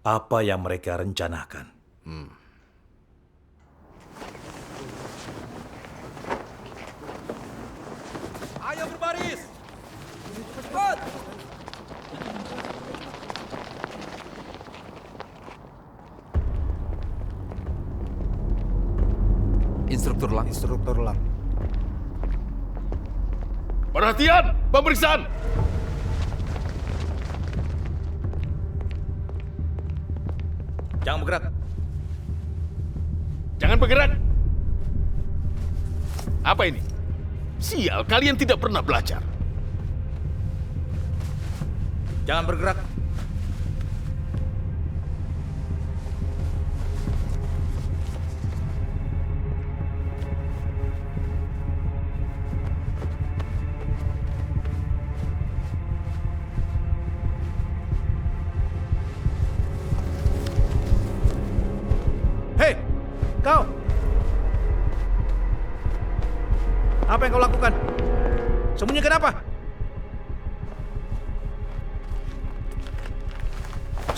apa yang mereka rencanakan. Ayo berbaris! Cepat! Instruktur ulang. Perhatian, pemeriksaan! Jangan bergerak. Jangan bergerak. Apa ini? Sial, kalian tidak pernah belajar. Jangan bergerak. Kau! Apa yang kau lakukan? Sembunyikan apa?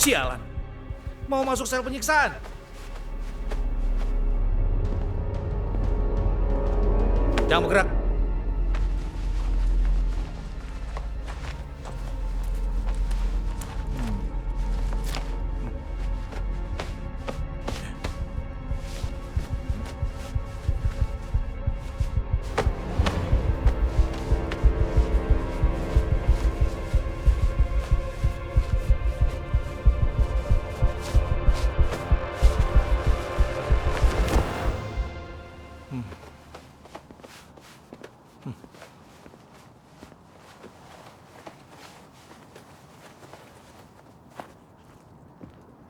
Sialan! Mau masuk sel penyiksaan? Jangan bergerak.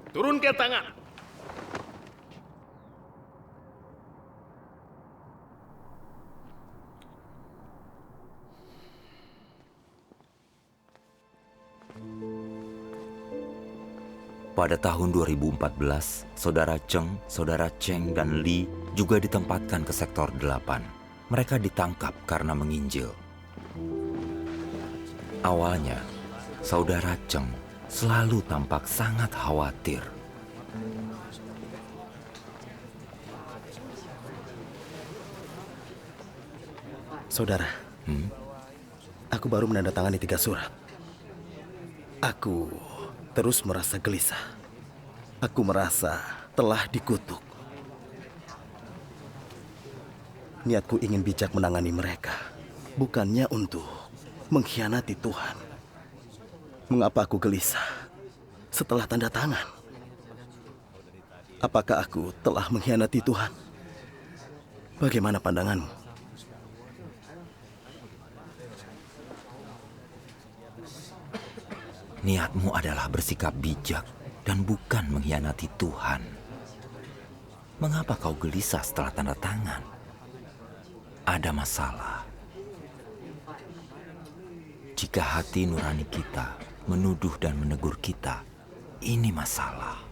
Turunkan tangan. Pada tahun 2014, Saudara Cheng, Saudara Cheng, dan Li juga ditempatkan ke sektor 8. Mereka ditangkap karena menginjil. Awalnya, Saudara Cheng selalu tampak sangat khawatir. Saudara, aku baru menandatangani 3 surat. Aku terus merasa gelisah. Aku merasa telah dikutuk. Niatku ingin bijak menangani mereka, bukannya untuk mengkhianati Tuhan. Mengapa aku gelisah setelah tanda tangan? Apakah aku telah mengkhianati Tuhan? Bagaimana pandanganmu? Niatmu adalah bersikap bijak dan bukan mengkhianati Tuhan. Mengapa kau gelisah setelah tanda tangan? Ada masalah. Jika hati nurani kita menuduh dan menegur kita, ini masalah.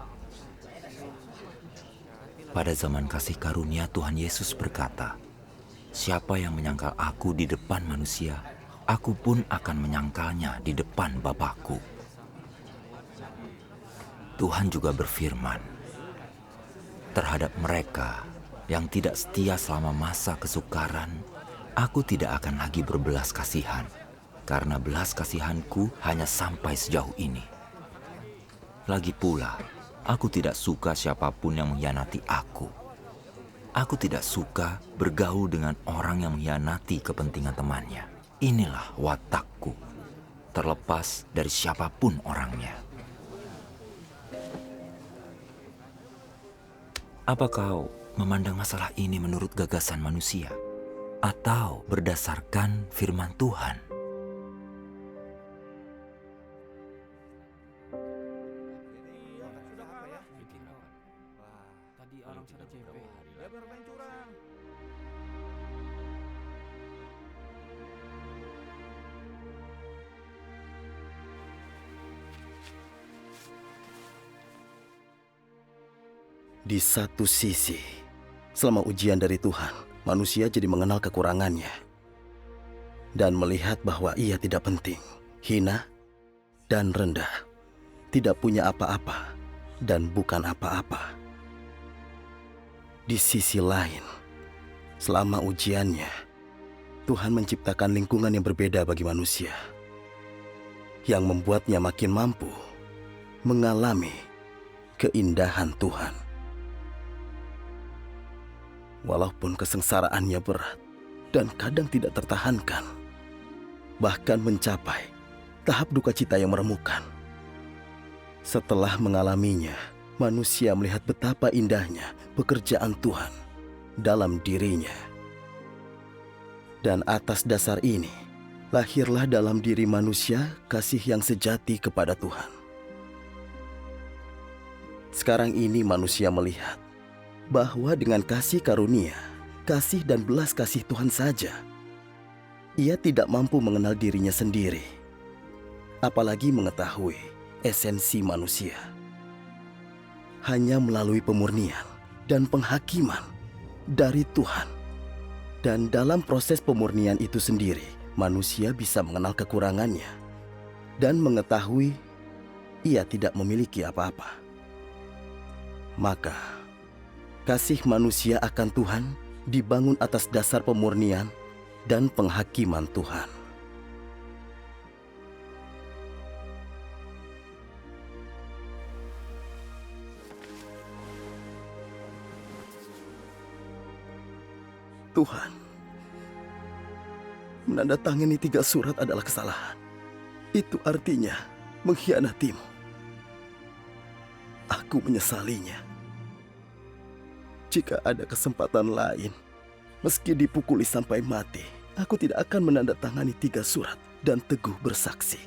Pada zaman kasih karunia Tuhan Yesus berkata, "Siapa yang menyangkal aku di depan manusia, aku pun akan menyangkalnya di depan Bapakku." Tuhan juga berfirman, terhadap mereka yang tidak setia selama masa kesukaran, aku tidak akan lagi berbelas kasihan, karena belas kasihanku hanya sampai sejauh ini. Lagi pula, aku tidak suka siapapun yang mengkhianati aku. Aku tidak suka bergaul dengan orang yang mengkhianati kepentingan temannya. Inilah watakku, terlepas dari siapapun orangnya. Apa kau memandang masalah ini menurut gagasan manusia atau berdasarkan firman Tuhan? Di satu sisi, selama ujian dari Tuhan, manusia jadi mengenal kekurangannya dan melihat bahwa ia tidak penting, hina, dan rendah, tidak punya apa-apa, dan bukan apa-apa. Di sisi lain, selama ujiannya, Tuhan menciptakan lingkungan yang berbeda bagi manusia, yang membuatnya makin mampu mengalami keindahan Tuhan. Walaupun kesengsaraannya berat dan kadang tidak tertahankan, bahkan mencapai tahap duka cita yang meremukkan. Setelah mengalaminya, manusia melihat betapa indahnya pekerjaan Tuhan dalam dirinya. Dan atas dasar ini, lahirlah dalam diri manusia kasih yang sejati kepada Tuhan. Sekarang ini manusia melihat bahwa dengan kasih karunia, kasih dan belas kasih Tuhan saja, ia tidak mampu mengenal dirinya sendiri, apalagi mengetahui esensi manusia. Hanya melalui pemurnian dan penghakiman dari Tuhan. Dan dalam proses pemurnian itu sendiri, manusia bisa mengenal kekurangannya dan mengetahui ia tidak memiliki apa-apa. Maka, kasih manusia akan Tuhan dibangun atas dasar pemurnian dan penghakiman Tuhan. Tuhan, menandatangani 3 surat adalah kesalahan. Itu artinya mengkhianatimu. Aku menyesalinya. Jika ada kesempatan lain, meski dipukuli sampai mati, aku tidak akan menandatangani 3 surat dan teguh bersaksi.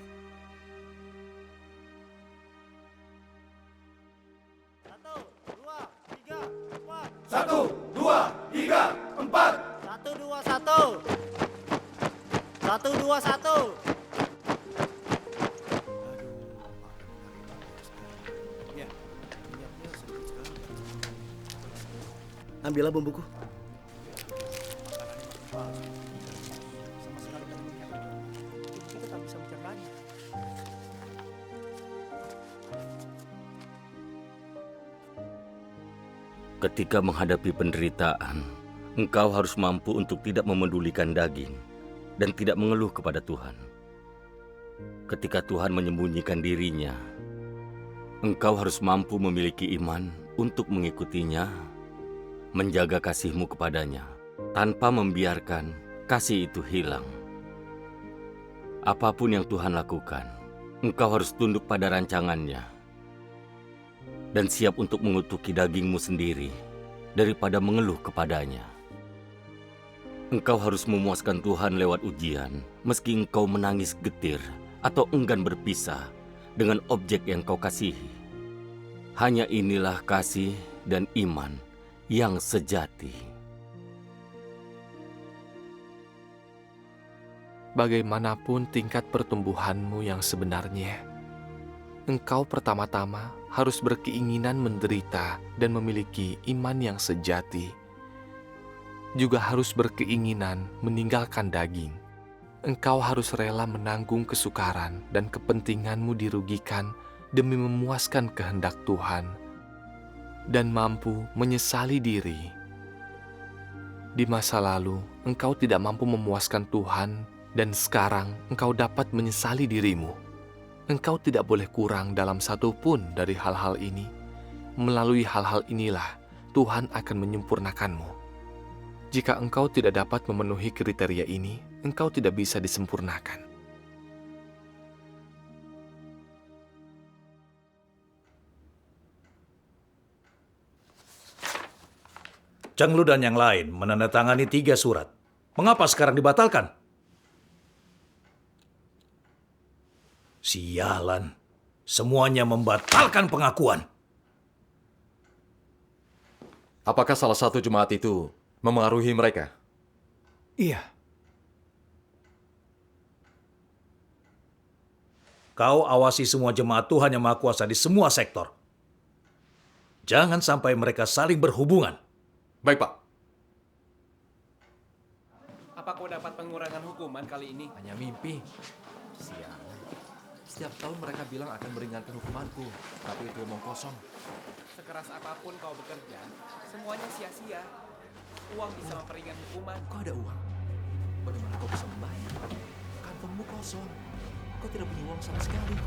Satu, dua, tiga, empat. 1, 2, 1. 1, 2, 1. Ambillah bumbuku. Kita tak bisa mencernanya. Ketika menghadapi penderitaan, engkau harus mampu untuk tidak memedulikan daging dan tidak mengeluh kepada Tuhan. Ketika Tuhan menyembunyikan dirinya, engkau harus mampu memiliki iman untuk mengikutinya, menjaga kasihmu kepadanya, tanpa membiarkan kasih itu hilang. Apapun yang Tuhan lakukan, engkau harus tunduk pada rancangannya dan siap untuk mengutuki dagingmu sendiri daripada mengeluh kepadanya. Engkau harus memuaskan Tuhan lewat ujian, meski engkau menangis getir atau enggan berpisah dengan objek yang kau kasihi. Hanya inilah kasih dan iman yang sejati. Bagaimanapun tingkat pertumbuhanmu yang sebenarnya, engkau pertama-tama harus berkeinginan menderita dan memiliki iman yang sejati. Juga harus berkeinginan meninggalkan daging. Engkau harus rela menanggung kesukaran dan kepentinganmu dirugikan demi memuaskan kehendak Tuhan dan mampu menyesali diri. Di masa lalu, engkau tidak mampu memuaskan Tuhan dan sekarang engkau dapat menyesali dirimu. Engkau tidak boleh kurang dalam satu pun dari hal-hal ini. Melalui hal-hal inilah Tuhan akan menyempurnakanmu. Jika engkau tidak dapat memenuhi kriteria ini, engkau tidak bisa disempurnakan. Cheng Lu dan yang lain menandatangani 3 surat. Mengapa sekarang dibatalkan? Sialan, semuanya membatalkan pengakuan. Apakah salah satu jemaat itu memengaruhi mereka? Iya. Kau awasi semua jemaat Tuhan yang Maha Kuasa di semua sektor. Jangan sampai mereka saling berhubungan. Baik, Pak. Apa kau dapat pengurangan hukuman kali ini? Hanya mimpi. Sial. Setiap tahun mereka bilang akan meringankan hukumanku, tapi itu omong kosong. Sekeras apapun kau bekerja, semuanya sia-sia. Uang bisa memperingan hukuman. Kau ada uang? Bagaimana kau bisa membayar? Kantongmu kosong. Kau tidak punya uang sama sekali.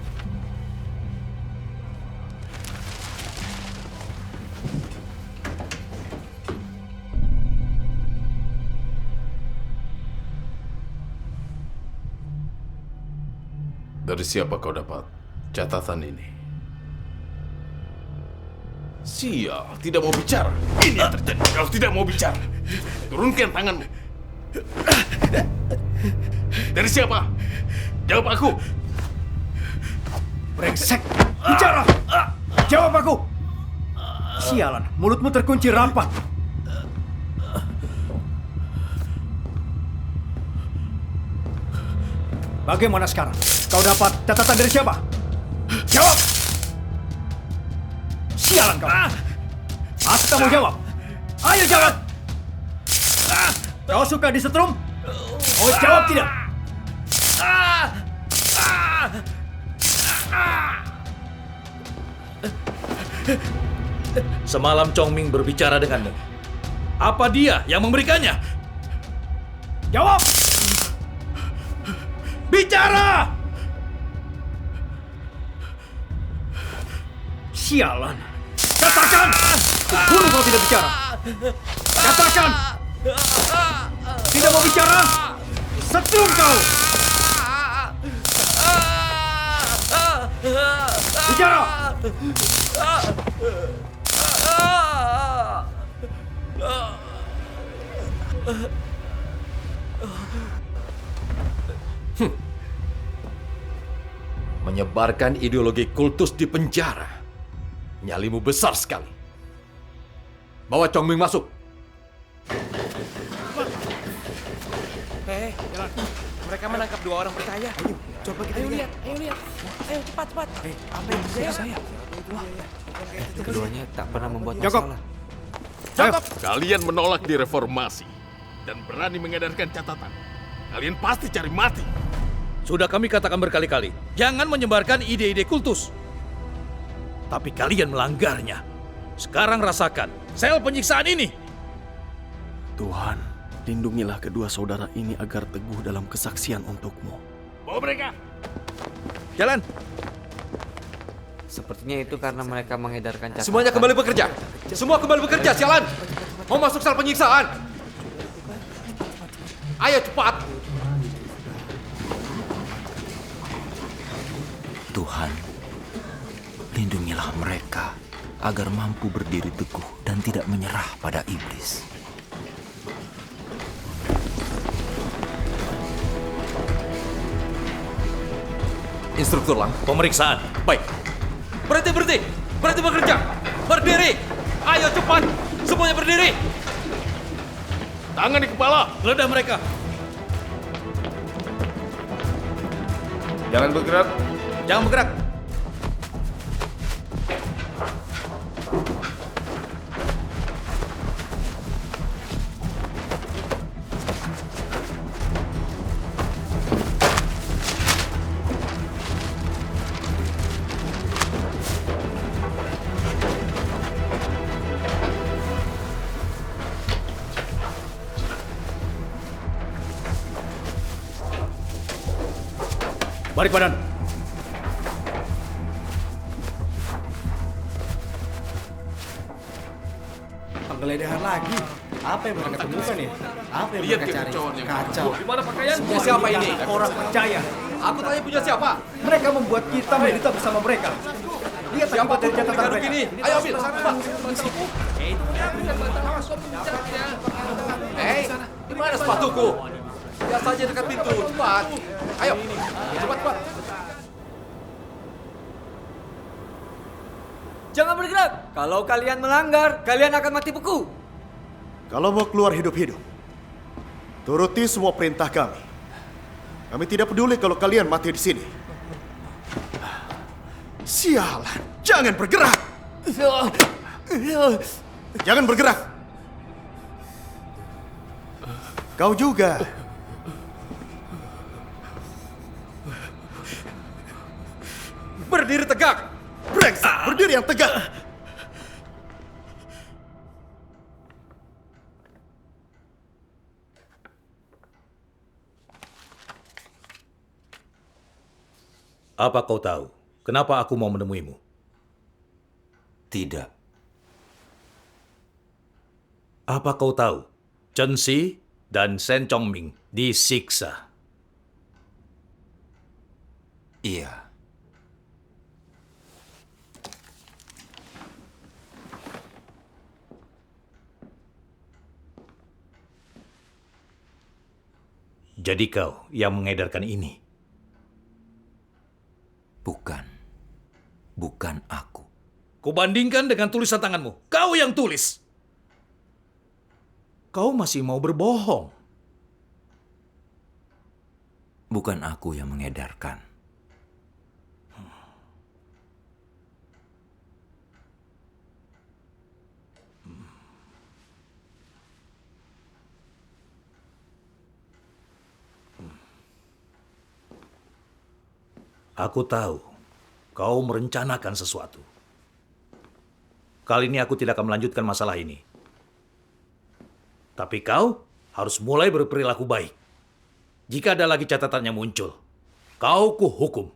Dari siapa kau dapat catatan ini? Sial, tidak mau bicara. Ini yang terjadi. Kau tidak mau bicara. Turunkan tanganmu. Dari siapa? Jawab aku. Brengsek. Bicara. Jawab aku. Sialan, mulutmu terkunci rapat. Bagaimana sekarang? Kau dapat catatan dari siapa? Jawab! Sialan kau! Aku tak mau jawab! Ayo jawab! Kau suka disetrum? Mau jawab tidak? Semalam Chong Ming berbicara denganmu. Apa dia yang memberikannya? Jawab! Bicara! Sialan! Katakan! Bunuh kalau tidak bicara! Katakan! Tidak mau bicara? Setrum kau! Bicara! Menyebarkan ideologi kultus di penjara. Nyalimu besar sekali. Bawa Chong Ming masuk. Jalan. Mereka menangkap 2 orang percaya. Ayo, coba kita lihat. Ayo cepat. Apa yang terjadi saya? Wah, keduanya tak pernah membuat Jakob, masalah. Kalian menolak direformasi dan berani mengedarkan catatan. Kalian pasti cari mati. Sudah kami katakan berkali-kali, jangan menyebarkan ide-ide kultus. Tapi kalian melanggarnya. Sekarang rasakan sel penyiksaan ini. Tuhan, lindungilah kedua saudara ini agar teguh dalam kesaksian untukmu. Bawa mereka. Jalan. Sepertinya itu karena mereka mengedarkan catatan. Semuanya kembali bekerja. Semua kembali bekerja, sialan. Mau masuk sel penyiksaan. Ayo cepat. Tuhan, lindungilah mereka agar mampu berdiri teguh dan tidak menyerah pada iblis. Instruktur Lang. Pemeriksaan. Baik. Berhenti bekerja. Berdiri. Ayo cepat. Semuanya berdiri. Tangan di kepala. Geledah mereka. Jangan bergerak. Jangan bergerak. Balik badan. Penggeledahan lagi. Apa yang mereka temukan ya? Apa yang Lihat mereka cari? kekacauan yang Kacau. Di mana pakaian? Punya siapa ini? Orang percaya. Aku tanya punya siapa? Mereka membuat kita menderita bersama mereka. Lihat Siapa akibat dari catatan garuk mereka. ini? Ayo ambil. Cepat. Di mana sepatuku? Lihat saja dekat pintu. Cepat. Ayo. Cepat. Jangan bergerak. Kalau kalian melanggar, kalian akan mati beku. Kalau mau keluar hidup-hidup, turuti semua perintah kami. Kami tidak peduli kalau kalian mati di sini. Sialan, jangan bergerak. Jangan bergerak. Kau juga. Berdiri tegak. Brengsek, berdiri yang tegak. Apa kau tahu kenapa aku mau menemuimu? Tidak. Apa kau tahu Chen Xi dan Shen Chongming disiksa? Iya. Jadi kau yang mengedarkan ini? Bukan aku. Kubandingkan dengan tulisan tanganmu. Kau yang tulis. Kau masih mau berbohong. Bukan aku yang mengedarkan. Aku tahu kau merencanakan sesuatu. Kali ini aku tidak akan melanjutkan masalah ini. Tapi kau harus mulai berperilaku baik. Jika ada lagi catatannya muncul, kau kuhukum.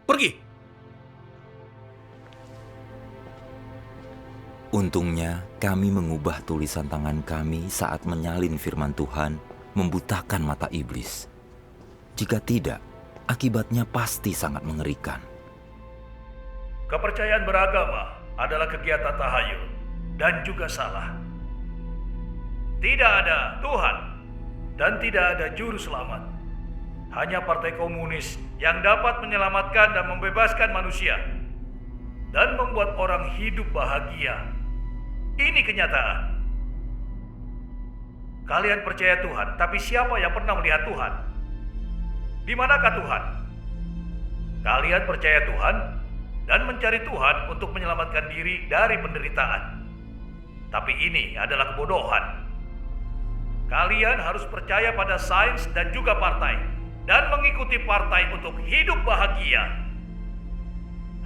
Pergi. Untungnya kami mengubah tulisan tangan kami saat menyalin firman Tuhan, membutakan mata iblis. Jika tidak, akibatnya pasti sangat mengerikan. Kepercayaan beragama adalah kegiatan tahayul dan juga salah. Tidak ada Tuhan dan tidak ada juru selamat. Hanya partai komunis yang dapat menyelamatkan dan membebaskan manusia dan membuat orang hidup bahagia. Ini kenyataan. Kalian percaya Tuhan, tapi siapa yang pernah melihat Tuhan? Di manakah Tuhan? Kalian percaya Tuhan dan mencari Tuhan untuk menyelamatkan diri dari penderitaan. Tapi ini adalah kebodohan. Kalian harus percaya pada sains dan juga partai, dan mengikuti partai untuk hidup bahagia.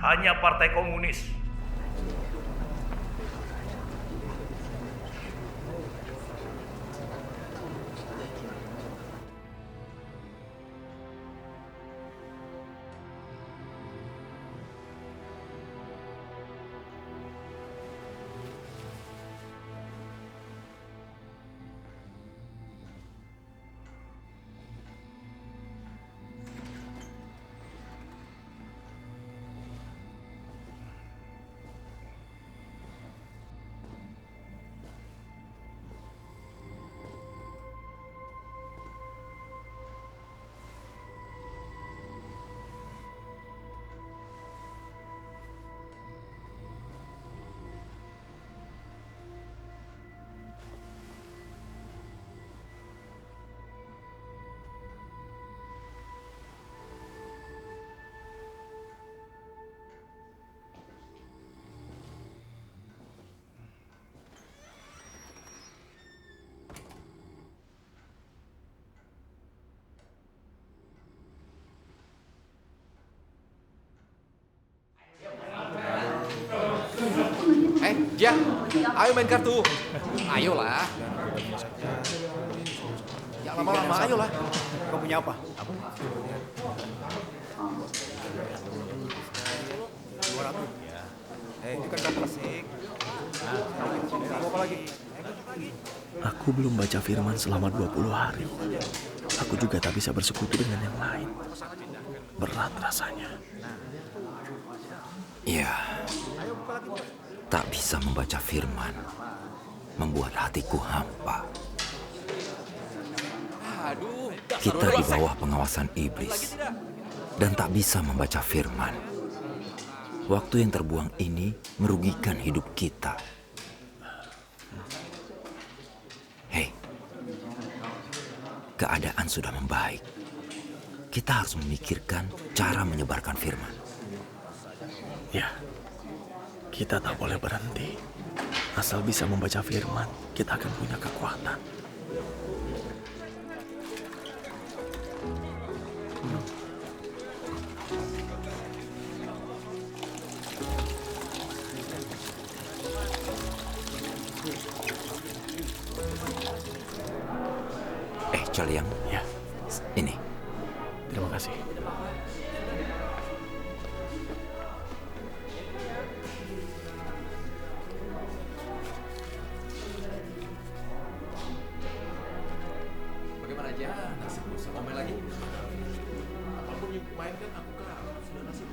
Hanya partai komunis. Ja, ayo main kartu. Ayolah. Ya lama-lama, ayolah. Kau punya apa? Itu kan klasik. Mau apa lagi? Aku belum baca firman selama 20 hari. Aku juga tak bisa bersekutu dengan yang lain. Berat rasanya. Ya, tak bisa membaca firman, membuat hatiku hampa. Kita di bawah pengawasan iblis dan tak bisa membaca firman. Waktu yang terbuang ini merugikan hidup kita. Hei, keadaan sudah membaik. Kita harus memikirkan cara menyebarkan firman. Ya, kita tak boleh berhenti. Asal bisa membaca firman, kita akan punya kekuatan. Caliang, ya, ini. Terima kasih. Bagaimana aja? Nasib lu sama main lagi? Apapun yang mainkan aku kalah. Sudah nasib.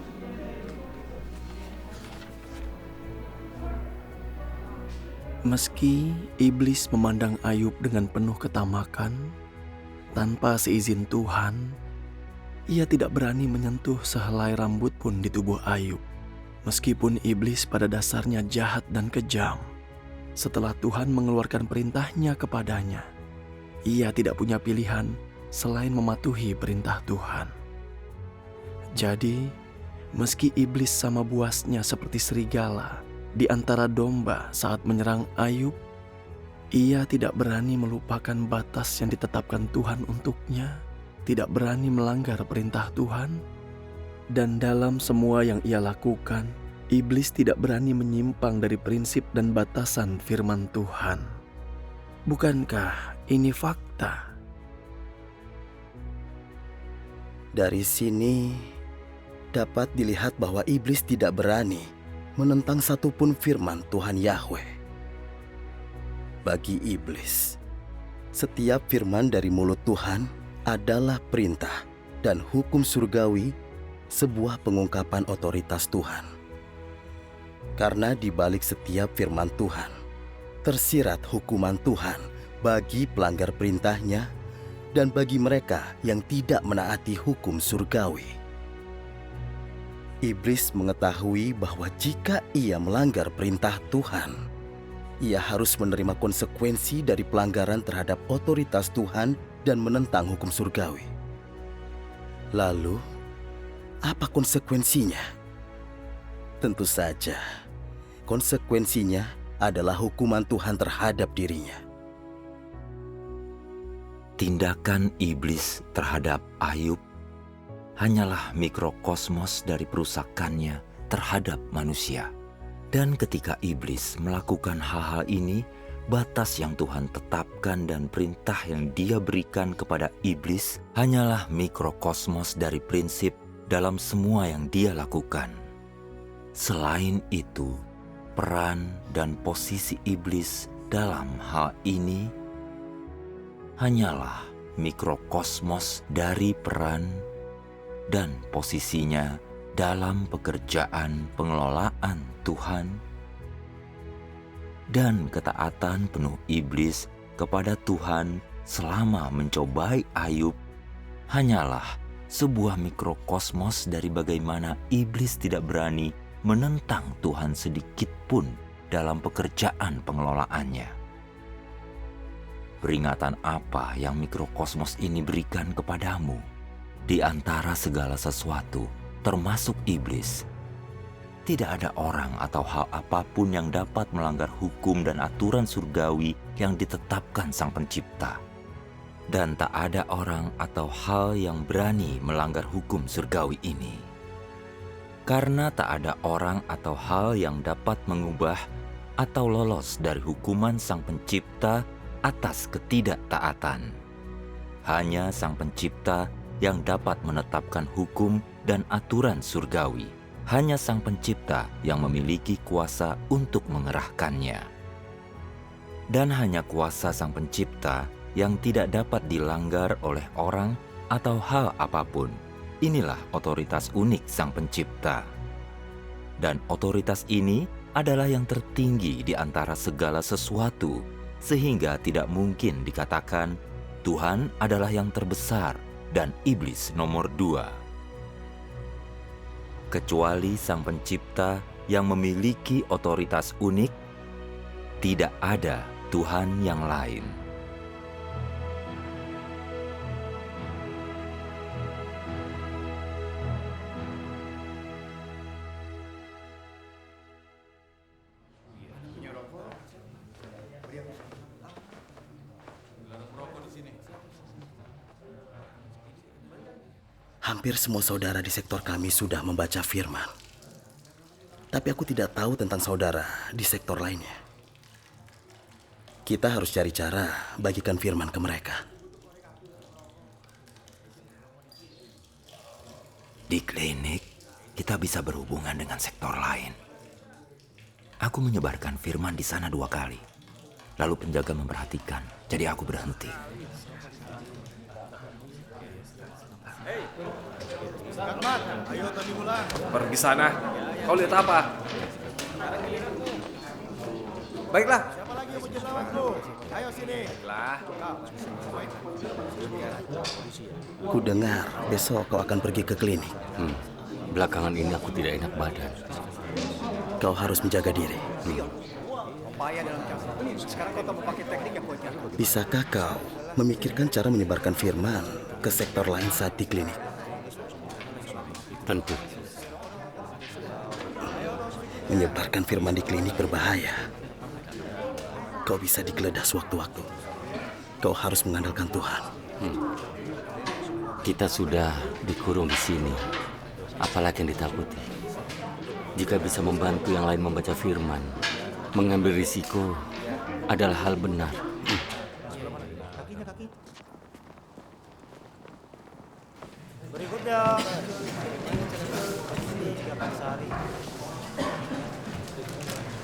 Meski iblis memandang Ayub dengan penuh ketamakan, tanpa seizin Tuhan, ia tidak berani menyentuh sehelai rambut pun di tubuh Ayub. Meskipun iblis pada dasarnya jahat dan kejam, setelah Tuhan mengeluarkan perintahnya kepadanya, ia tidak punya pilihan selain mematuhi perintah Tuhan. Jadi, meski iblis sama buasnya seperti serigala di antara domba saat menyerang Ayub, ia tidak berani melupakan batas yang ditetapkan Tuhan untuknya, tidak berani melanggar perintah Tuhan, dan dalam semua yang ia lakukan, iblis tidak berani menyimpang dari prinsip dan batasan firman Tuhan. Bukankah ini fakta? Dari sini dapat dilihat bahwa iblis tidak berani menentang satupun firman Tuhan Yahweh. Bagi iblis, setiap firman dari mulut Tuhan adalah perintah dan hukum surgawi, sebuah pengungkapan otoritas Tuhan. Karena di balik setiap firman Tuhan, tersirat hukuman Tuhan bagi pelanggar perintahnya dan bagi mereka yang tidak menaati hukum surgawi. Iblis mengetahui bahwa jika ia melanggar perintah Tuhan, ia harus menerima konsekuensi dari pelanggaran terhadap otoritas Tuhan dan menentang hukum surgawi. Lalu, apa konsekuensinya? Tentu saja, konsekuensinya adalah hukuman Tuhan terhadap dirinya. Tindakan iblis terhadap Ayub hanyalah mikrokosmos dari perusakannya terhadap manusia. Dan ketika iblis melakukan hal-hal ini, batas yang Tuhan tetapkan dan perintah yang Dia berikan kepada iblis hanyalah mikrokosmos dari prinsip dalam semua yang dia lakukan. Selain itu, peran dan posisi iblis dalam hal ini hanyalah mikrokosmos dari peran dan posisinya dalam pekerjaan pengelolaan Tuhan dan ketaatan penuh iblis kepada Tuhan selama mencobai Ayub hanyalah sebuah mikrokosmos dari bagaimana iblis tidak berani menentang Tuhan sedikit pun dalam pekerjaan pengelolaannya. Peringatan apa yang mikrokosmos ini berikan kepadamu? Di antara segala sesuatu, termasuk iblis, tidak ada orang atau hal apapun yang dapat melanggar hukum dan aturan surgawi yang ditetapkan Sang Pencipta. Dan tak ada orang atau hal yang berani melanggar hukum surgawi ini. Karena tak ada orang atau hal yang dapat mengubah atau lolos dari hukuman Sang Pencipta atas ketidaktaatan. Hanya Sang Pencipta yang dapat menetapkan hukum dan aturan surgawi. Hanya Sang Pencipta yang memiliki kuasa untuk mengerahkannya. Dan hanya kuasa Sang Pencipta yang tidak dapat dilanggar oleh orang atau hal apapun. Inilah otoritas unik Sang Pencipta. Dan otoritas ini adalah yang tertinggi di antara segala sesuatu, sehingga tidak mungkin dikatakan Tuhan adalah yang terbesar dan iblis nomor 2. Kecuali Sang Pencipta yang memiliki otoritas unik, tidak ada Tuhan yang lain. Hampir semua saudara di sektor kami sudah membaca firman. Tapi aku tidak tahu tentang saudara di sektor lainnya. Kita harus cari cara bagikan firman ke mereka. Di klinik, kita bisa berhubungan dengan sektor lain. Aku menyebarkan firman di sana 2 kali. Lalu penjaga memperhatikan, jadi aku berhenti. Pergi sana. Kau lihat apa? Baiklah. Ayo sini. Baiklah. Ku dengar besok kau akan pergi ke klinik. Belakangan ini aku tidak enak badan. Kau harus menjaga diri. Bisakah kau memikirkan cara menyebarkan firman ke sektor lain saat di klinik? Tentu. Menyebarkan firman di klinik berbahaya. Kau bisa digeledah sewaktu-waktu. Kau harus mengandalkan Tuhan. Kita sudah dikurung di sini. Apalagi yang ditakuti. Jika bisa membantu yang lain membaca firman, mengambil risiko adalah hal benar. Berikutnya.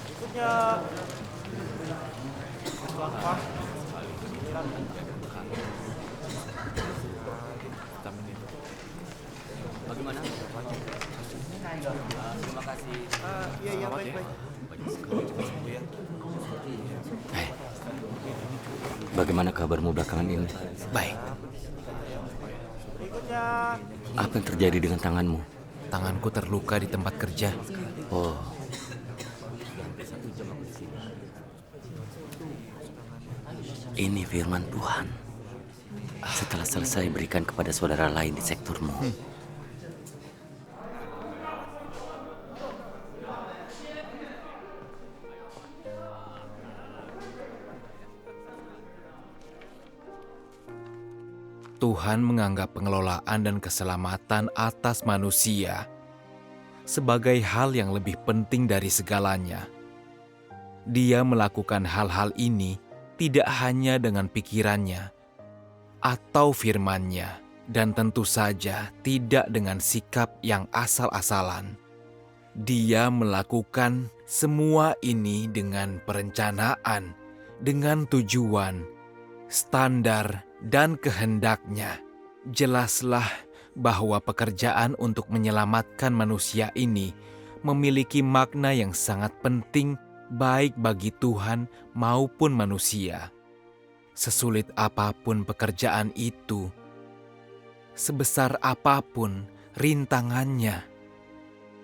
Berikutnya. Bagaimana? Terima kasih. Iya, baik-baik. Bagaimana kabarmu belakangan ini? Baik. Apa yang terjadi dengan tanganmu? Tanganku terluka di tempat kerja. Oh. Ini firman Tuhan. Setelah selesai berikan kepada saudara lain di sektormu. Tuhan menganggap pengelolaan dan keselamatan atas manusia sebagai hal yang lebih penting dari segalanya. Dia melakukan hal-hal ini tidak hanya dengan pikirannya atau firman-Nya, dan tentu saja tidak dengan sikap yang asal-asalan. Dia melakukan semua ini dengan perencanaan, dengan tujuan, standar, dan kehendak-Nya. Jelaslah bahwa pekerjaan untuk menyelamatkan manusia ini memiliki makna yang sangat penting baik bagi Tuhan maupun manusia. Sesulit apapun pekerjaan itu, sebesar apapun rintangannya,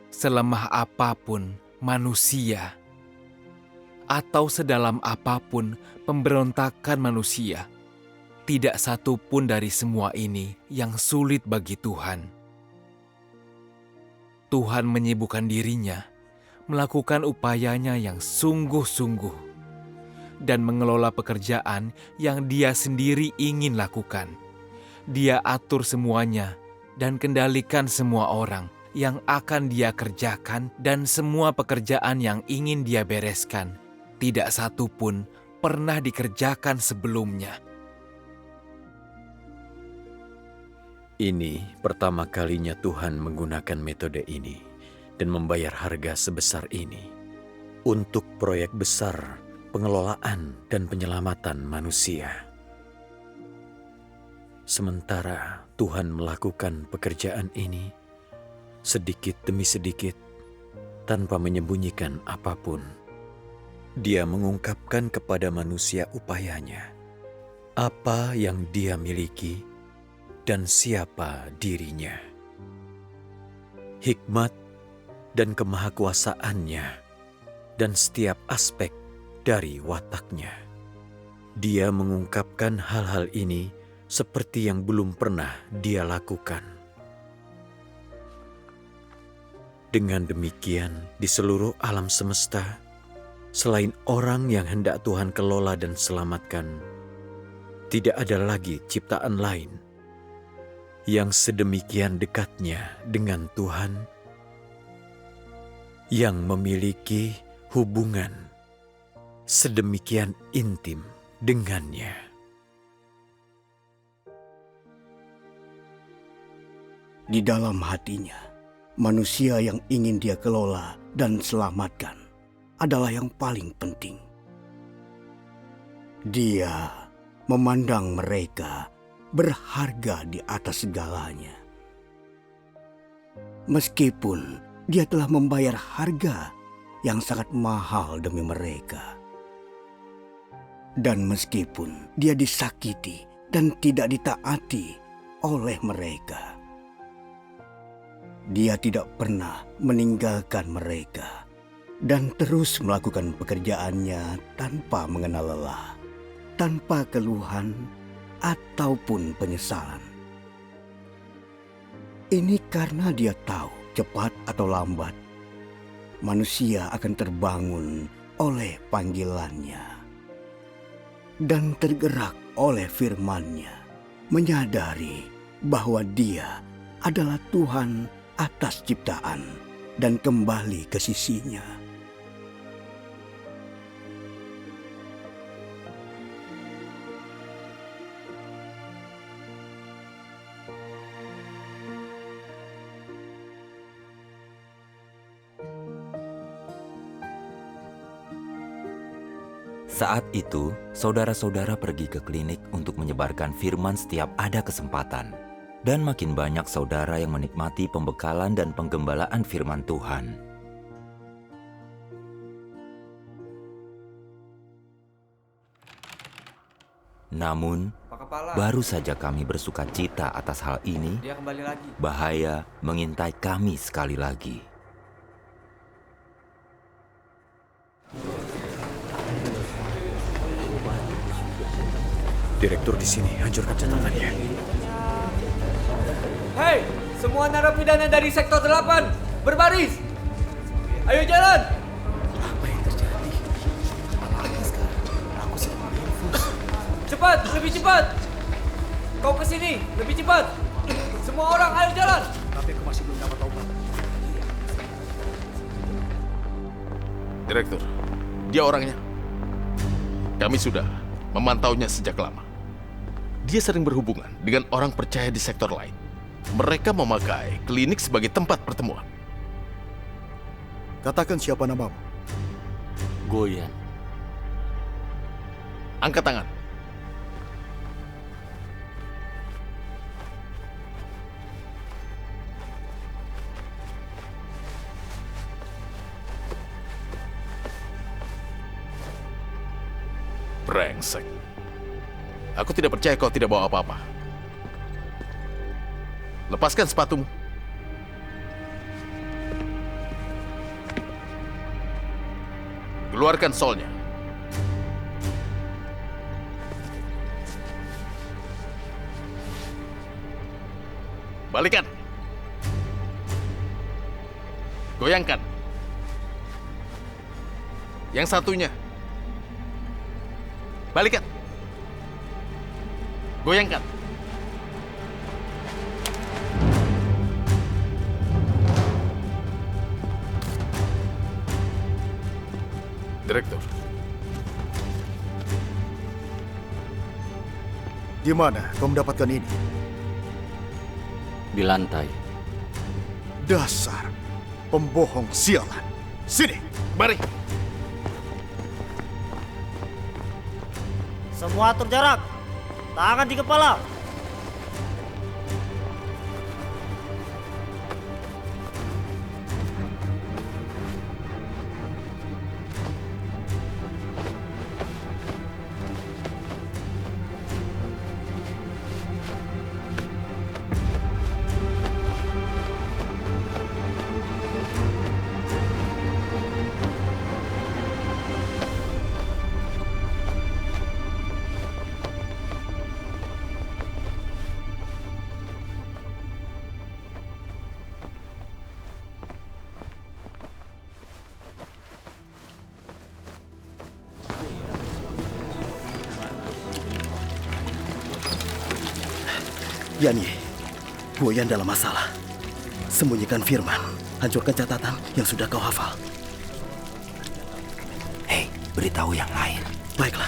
selemah apapun manusia, atau sedalam apapun pemberontakan manusia, tidak satu pun dari semua ini yang sulit bagi Tuhan. Tuhan menyibukkan dirinya, melakukan upayanya yang sungguh-sungguh, dan mengelola pekerjaan yang Dia sendiri ingin lakukan. Dia atur semuanya dan kendalikan semua orang yang akan Dia kerjakan dan semua pekerjaan yang ingin Dia bereskan. Tidak satu pun pernah dikerjakan sebelumnya. Ini pertama kalinya Tuhan menggunakan metode ini dan membayar harga sebesar ini untuk proyek besar pengelolaan dan penyelamatan manusia. Sementara Tuhan melakukan pekerjaan ini sedikit demi sedikit tanpa menyembunyikan apapun. Dia mengungkapkan kepada manusia upayanya, apa yang dia miliki, dan siapa dirinya. Hikmat dan kemahakuasaannya dan setiap aspek dari wataknya. Dia mengungkapkan hal-hal ini seperti yang belum pernah dia lakukan. Dengan demikian, di seluruh alam semesta, selain orang yang hendak Tuhan kelola dan selamatkan, tidak ada lagi ciptaan lain yang sedemikian dekatnya dengan Tuhan, yang memiliki hubungan sedemikian intim dengannya. Di dalam hatinya, manusia yang ingin Dia kelola dan selamatkan adalah yang paling penting. Dia memandang mereka berharga di atas segalanya. Meskipun Dia telah membayar harga yang sangat mahal demi mereka. Dan meskipun Dia disakiti dan tidak ditaati oleh mereka, Dia tidak pernah meninggalkan mereka dan terus melakukan pekerjaannya tanpa mengenal lelah, tanpa keluhan ataupun penyesalan. Ini karena Dia tahu cepat atau lambat manusia akan terbangun oleh panggilannya dan tergerak oleh firman-Nya, menyadari bahwa Dia adalah Tuhan atas ciptaan dan kembali ke sisinya. Saat itu, saudara-saudara pergi ke klinik untuk menyebarkan firman setiap ada kesempatan. Dan makin banyak saudara yang menikmati pembekalan dan penggembalaan firman Tuhan. Namun, baru saja kami bersuka cita atas hal ini, Dia kembali lagi. bahaya mengintai kami sekali lagi. Direktur di sini, hancurkan catatannya. Hei, semua narapidana dari sektor 8, berbaris. Ayo jalan. Apa yang terjadi? Apalagi sekarang? Aku sedang infus. Cepat, lebih cepat. Kau ke sini, lebih cepat. Semua orang, ayo jalan. Tapi aku masih belum dapat obat. Direktur, dia orangnya. Kami sudah memantaunya sejak lama. Dia sering berhubungan dengan orang percaya di sektor lain. Mereka memakai klinik sebagai tempat pertemuan. Katakan siapa namamu? Goyan. Angkat tangan. Brengsek. Aku tidak percaya kau tidak bawa apa-apa. Lepaskan sepatumu. Keluarkan solnya. Balikan. Goyangkan. Yang satunya. Balikan. Goyangkan. Direktur. Di mana kau mendapatkan ini? Di lantai. Dasar pembohong sialan. Sini, mari. Semua atur jarak. Tangan di kepala. Yani, Goyan dalam masalah. Sembunyikan firman, hancurkan catatan yang sudah kau hafal. Hei, beritahu yang lain. Baiklah.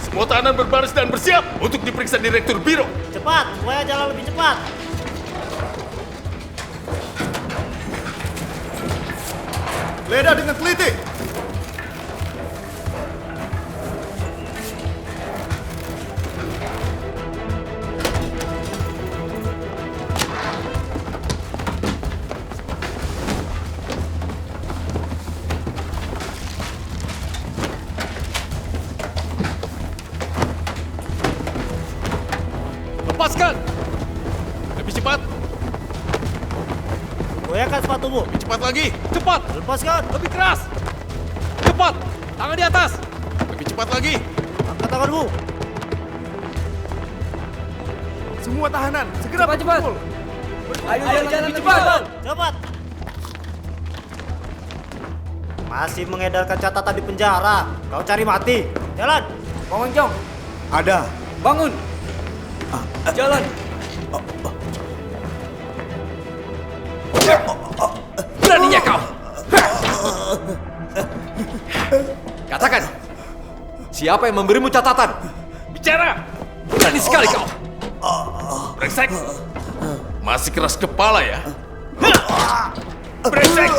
Semua tahanan berbaris dan bersiap untuk diperiksa Direktur Biro. Cepat, supaya jalan lebih cepat. Geledah dengan teliti. Lepaskan. Lebih cepat. Goyangkan sepatumu. Lebih cepat lagi. Cepat. Lepaskan. Lebih keras. Cepat. Tangan di atas. Lebih cepat lagi. Angkat tanganmu. Semua tahanan, segera cepat. Ayo jalan cepat. Cepat. Masih mengedarkan catatan di penjara. Kau cari mati. Jalan. Bang Jong. Ada. Bangun. Jalan. Beraninya kau. Katakan, siapa yang memberimu catatan? Bicara. Berani sekali kau. Brengsek. Masih keras kepala ya? Brengsek.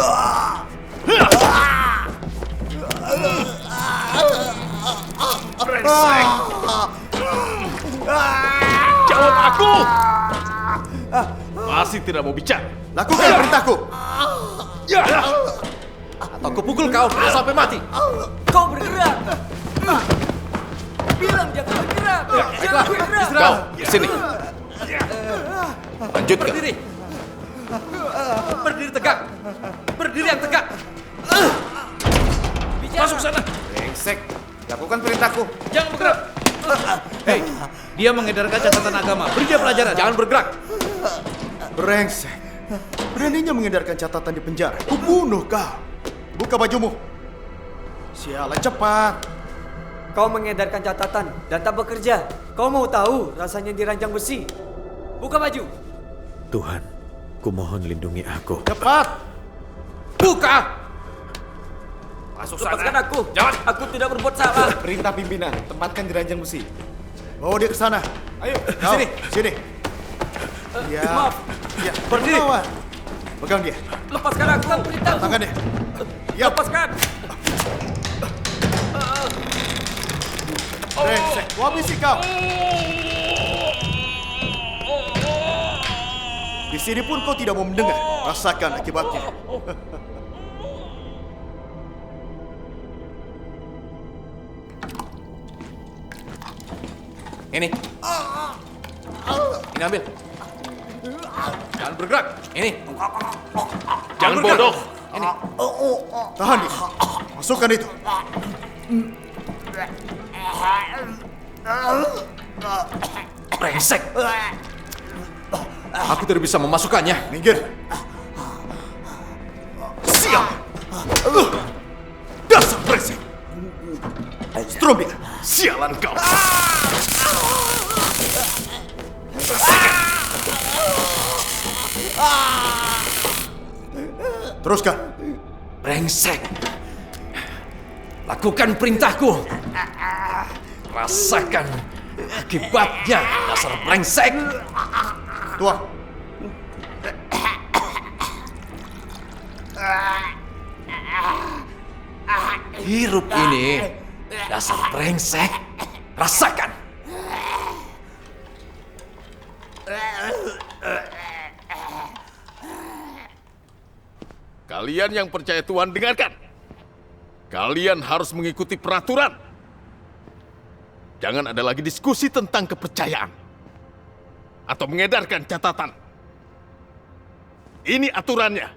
Brengsek. Jawab aku. Masih tidak mau bicara. Lakukan perintahku. Atau kupukul kau sampai mati. Kau bergerak. Bilang jangan bergerak. Jangan bergerak. Kau, sini. Lanjutkan. Berdiri. Berdiri tegak. Berdiri yang tegak. Masuk sana. Brengsek. Lakukan perintahku. Jangan bergerak. Hei, dia mengedarkan catatan agama. Beri dia pelajaran. Jangan bergerak. Brengsek. Beraninya mengedarkan catatan di penjara. Kubunuh kau. Buka bajumu. Sialan, cepat. Kau mengedarkan catatan dan tak bekerja. Kau mau tahu rasanya diranjang besi? Buka baju. Tuhan, kumohon lindungi aku. Cepat. Buka! Masuk Lepaskan sana. aku. Jangan. Aku tidak berbuat salah. Perintah pimpinan, tempatkan di ranjang besi. Bawa dia ke sana. Ayo, Kau, sini. Ya. Maaf. Ya, Berdiri. berdiri. Pegang dia. Lepaskan aku. Perintahku. Tangan dia. Ya. Lepaskan. Brengsek, gua habisi kau. Di sini pun kau tidak mau mendengar. Rasakan akibatnya. Ini. Ini ambil. Jangan bergerak. Ini. Jangan bodoh. Ini. Tahan dia. Masukkan itu. Brengsek. Aku tidak bisa memasukkannya. Minggir. Siap. Dasar brengsek. Strom dia. Sialan kau. Teruskan. Brengsek. Lakukan perintahku. Rasakan akibatnya, dasar brengsek. Tuang. Hirup ini, dasar brengsek. Rasakan. Kalian yang percaya Tuhan, dengarkan. Kalian harus mengikuti peraturan. Jangan ada lagi diskusi tentang kepercayaan atau mengedarkan catatan. Ini aturannya.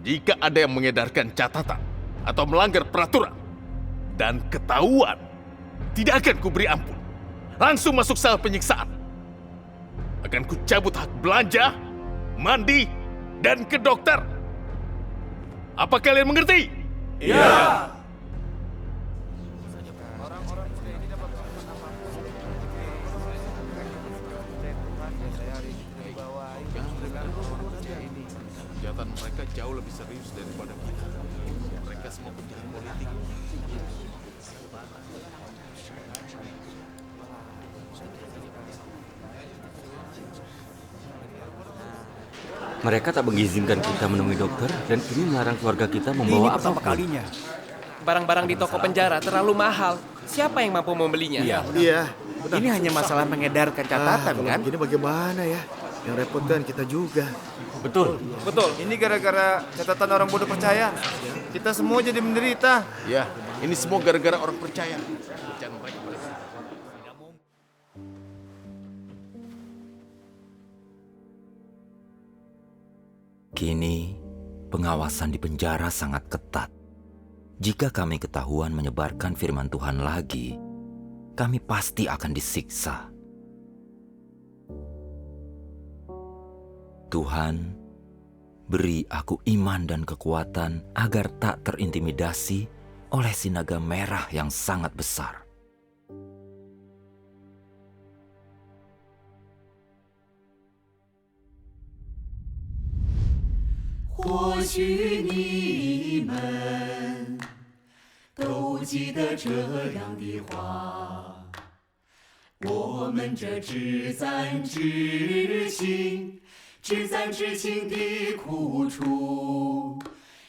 Jika ada yang mengedarkan catatan atau melanggar peraturan dan ketahuan, tidak akan kuberi ampun. Langsung masuk sel penyiksaan. Akan kucabut hak belanja, mandi, dan ke dokter. Apa kalian mengerti? Iya. Kejahatan mereka jauh lebih serius daripada kita. Mereka semua penjahat politik. Mereka tak mengizinkan kita menemui dokter dan kini melarang keluarga kita membawa Ini pertama apapun. kalinya. Barang-barang di toko penjara terlalu mahal. Siapa yang mampu membelinya? Iya. Ini hanya masalah mengedarkan catatan, kan? Ini bagaimana ya? Yang repot kan kita juga. Betul. Betul. Ini gara-gara catatan orang bodoh percaya. Kita semua jadi menderita. Ya, ini semua gara-gara orang percaya. Jangan mereka pada Kini, pengawasan di penjara sangat ketat. Jika kami ketahuan menyebarkan firman Tuhan lagi, kami pasti akan disiksa. Tuhan, beri aku iman dan kekuatan agar tak terintimidasi oleh si naga merah yang sangat besar. 或许你们都记得这样的话，我们这只赞之情的苦楚，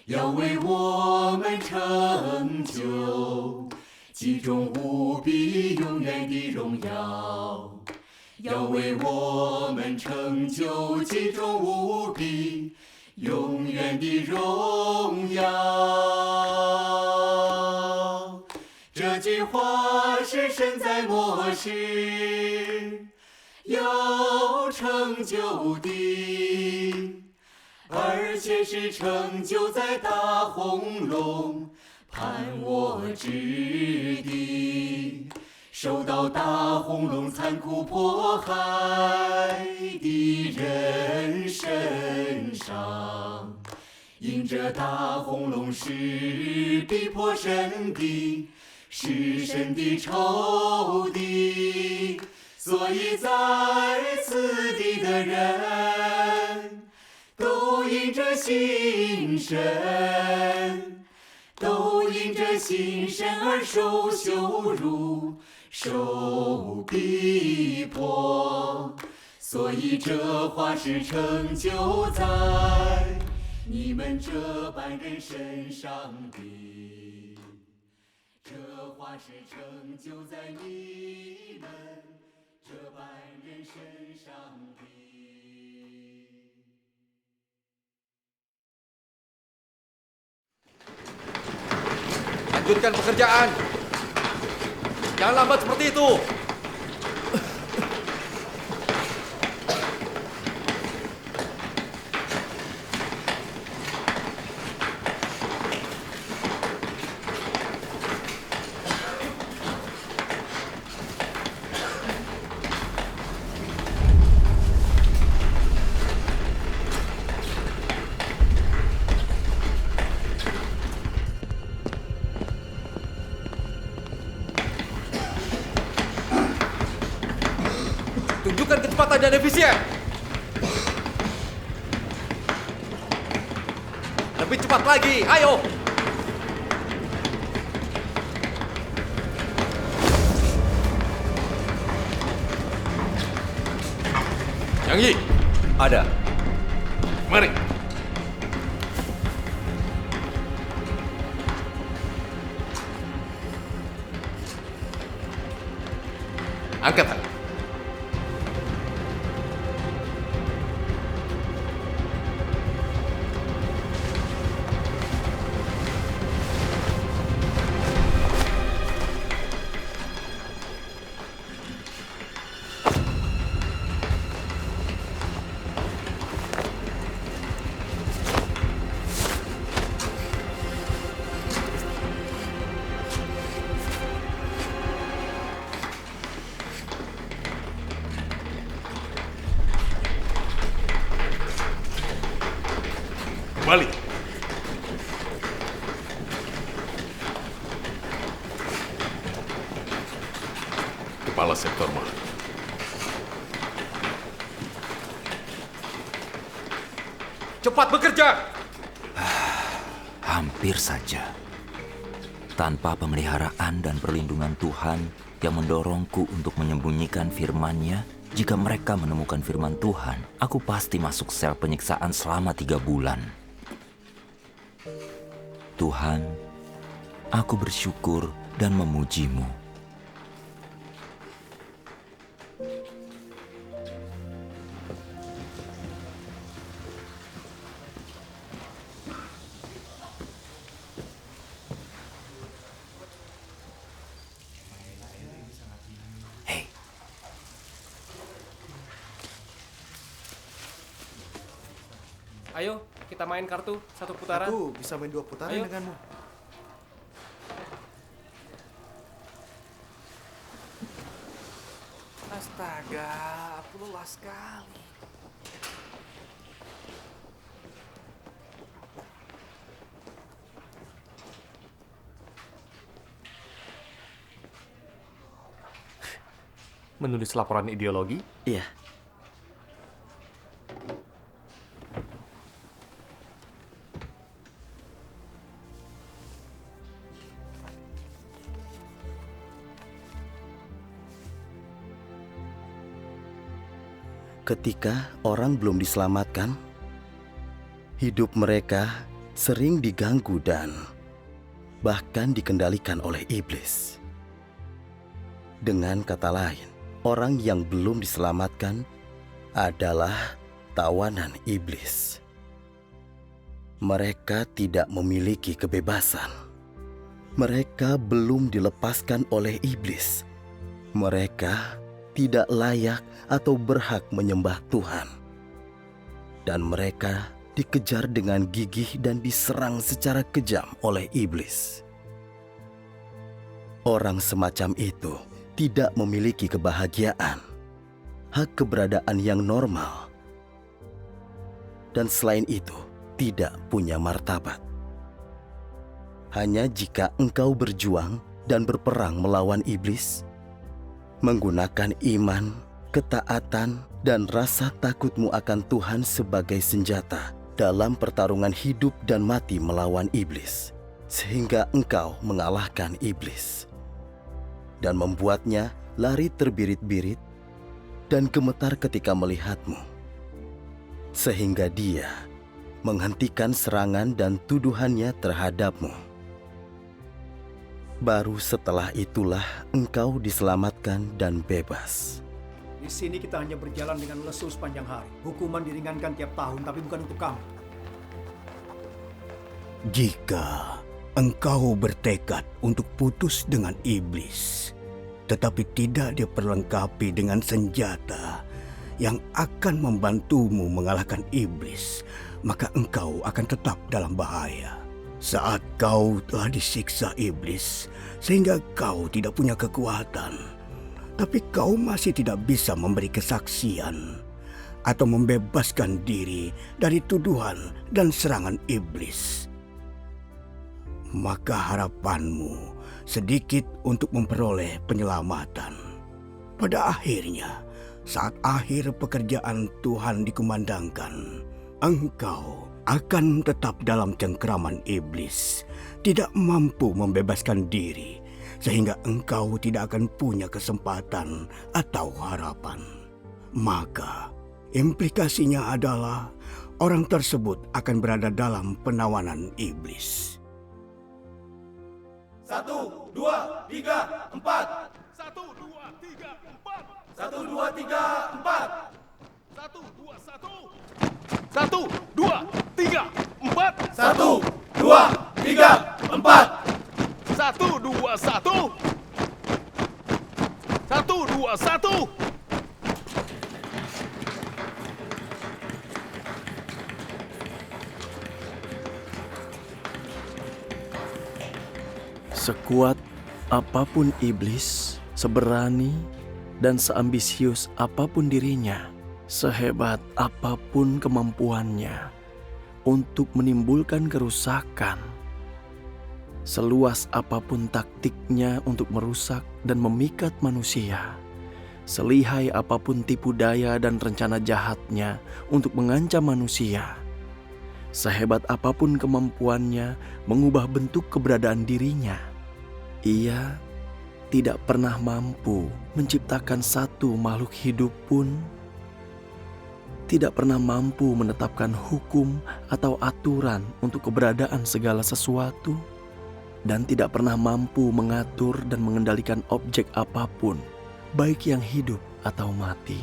要为我们成就极重无比永远的荣耀，要为我们成就极重无比永远的荣耀。这句话是神在末世要成就的，而且是成就在大红龙盼我之地。受到大轰隆残酷迫害的人身上。因这大轰隆是逼迫神的，是神的仇敌，所以在此地的人都因着信神，都因着信神而受羞辱，受逼迫。所以这话是成就在你们这般人身上的，这话是成就在你们这般人身上的。Lanjutkan pekerjaan. Jangan lambat seperti itu. Tunjukkan kecepatan dan efisien. Lebih cepat lagi, ayo. Yang Yi, Ada. mari. Angkat tangan. Kembali. Kepala sektor mana? Cepat bekerja! Hampir saja. Tanpa pemeliharaan dan perlindungan Tuhan yang mendorongku untuk menyembunyikan firman-Nya, jika mereka menemukan firman Tuhan, aku pasti masuk sel penyiksaan selama 3 bulan. Tuhan, aku bersyukur dan memuji-Mu. Ayo, kita main kartu 1 putaran. Aku bisa main 2 putaran Ayo. denganmu. Astaga, aku lelah sekali. Menulis laporan ideologi? Iya. Ketika orang belum diselamatkan, hidup mereka sering diganggu dan bahkan dikendalikan oleh iblis. Dengan kata lain, orang yang belum diselamatkan adalah tawanan iblis. Mereka tidak memiliki kebebasan. Mereka belum dilepaskan oleh iblis. Mereka tidak layak atau berhak menyembah Tuhan. Dan mereka dikejar dengan gigih dan diserang secara kejam oleh iblis. Orang semacam itu tidak memiliki kebahagiaan, hak keberadaan yang normal, dan selain itu tidak punya martabat. Hanya jika engkau berjuang dan berperang melawan iblis, menggunakan iman, ketaatan, dan rasa takutmu akan Tuhan sebagai senjata dalam pertarungan hidup dan mati melawan iblis, sehingga engkau mengalahkan iblis dan membuatnya lari terbirit-birit dan gemetar ketika melihatmu, sehingga dia menghentikan serangan dan tuduhannya terhadapmu. Baru setelah itulah engkau diselamatkan dan bebas. Di sini kita hanya berjalan dengan lesu sepanjang hari. Hukuman diringankan tiap tahun, tapi bukan untuk kamu. Jika engkau bertekad untuk putus dengan iblis, tetapi tidak diperlengkapi dengan senjata yang akan membantumu mengalahkan iblis, maka engkau akan tetap dalam bahaya. Saat kau telah disiksa iblis, sehingga kau tidak punya kekuatan, tapi kau masih tidak bisa memberi kesaksian atau membebaskan diri dari tuduhan dan serangan iblis, maka harapanmu sedikit untuk memperoleh penyelamatan. Pada akhirnya, saat akhir pekerjaan Tuhan dikumandangkan, engkau akan tetap dalam cengkraman iblis, tidak mampu membebaskan diri, sehingga engkau tidak akan punya kesempatan atau harapan. Maka, implikasinya adalah orang tersebut akan berada dalam penawanan iblis. 1, 2, 3, 4. 1, 2, 3, 4. 1, 2, 3, 4. 1, 2, 1. 1, 2, 3, 4. 1, 2, 3, 4. 1, 2, 1. 1, 2, 1. Sekuat apapun iblis, seberani dan seambisius apapun dirinya, sehebat apapun kemampuannya untuk menimbulkan kerusakan, seluas apapun taktiknya untuk merusak dan memikat manusia, selihai apapun tipu daya dan rencana jahatnya untuk mengancam manusia, sehebat apapun kemampuannya mengubah bentuk keberadaan dirinya, ia tidak pernah mampu menciptakan satu makhluk hidup pun, tidak pernah mampu menetapkan hukum atau aturan untuk keberadaan segala sesuatu, dan tidak pernah mampu mengatur dan mengendalikan objek apapun, baik yang hidup atau mati.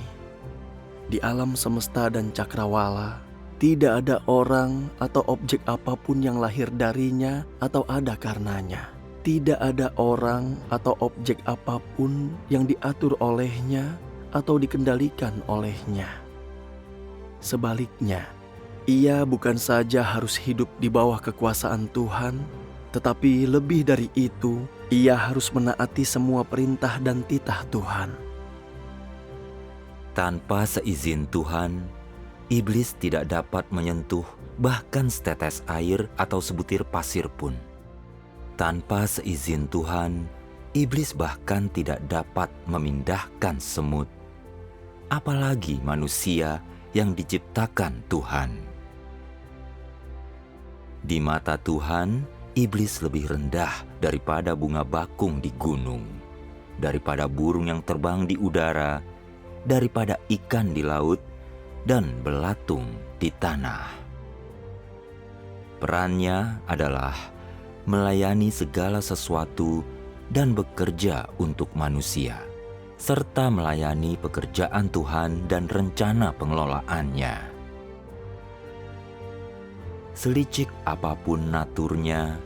Di alam semesta dan cakrawala, tidak ada orang atau objek apapun yang lahir darinya atau ada karenanya. Tidak ada orang atau objek apapun yang diatur olehnya atau dikendalikan olehnya. Sebaliknya, ia bukan saja harus hidup di bawah kekuasaan Tuhan, tetapi lebih dari itu, ia harus menaati semua perintah dan titah Tuhan. Tanpa seizin Tuhan, iblis tidak dapat menyentuh bahkan setetes air atau sebutir pasir pun. Tanpa seizin Tuhan, iblis bahkan tidak dapat memindahkan semut, apalagi manusia yang diciptakan Tuhan. Di mata Tuhan, iblis lebih rendah daripada bunga bakung di gunung, daripada burung yang terbang di udara, daripada ikan di laut, dan belatung di tanah. Perannya adalah melayani segala sesuatu dan bekerja untuk manusia, serta melayani pekerjaan Tuhan dan rencana pengelolaannya. Selicik apapun naturnya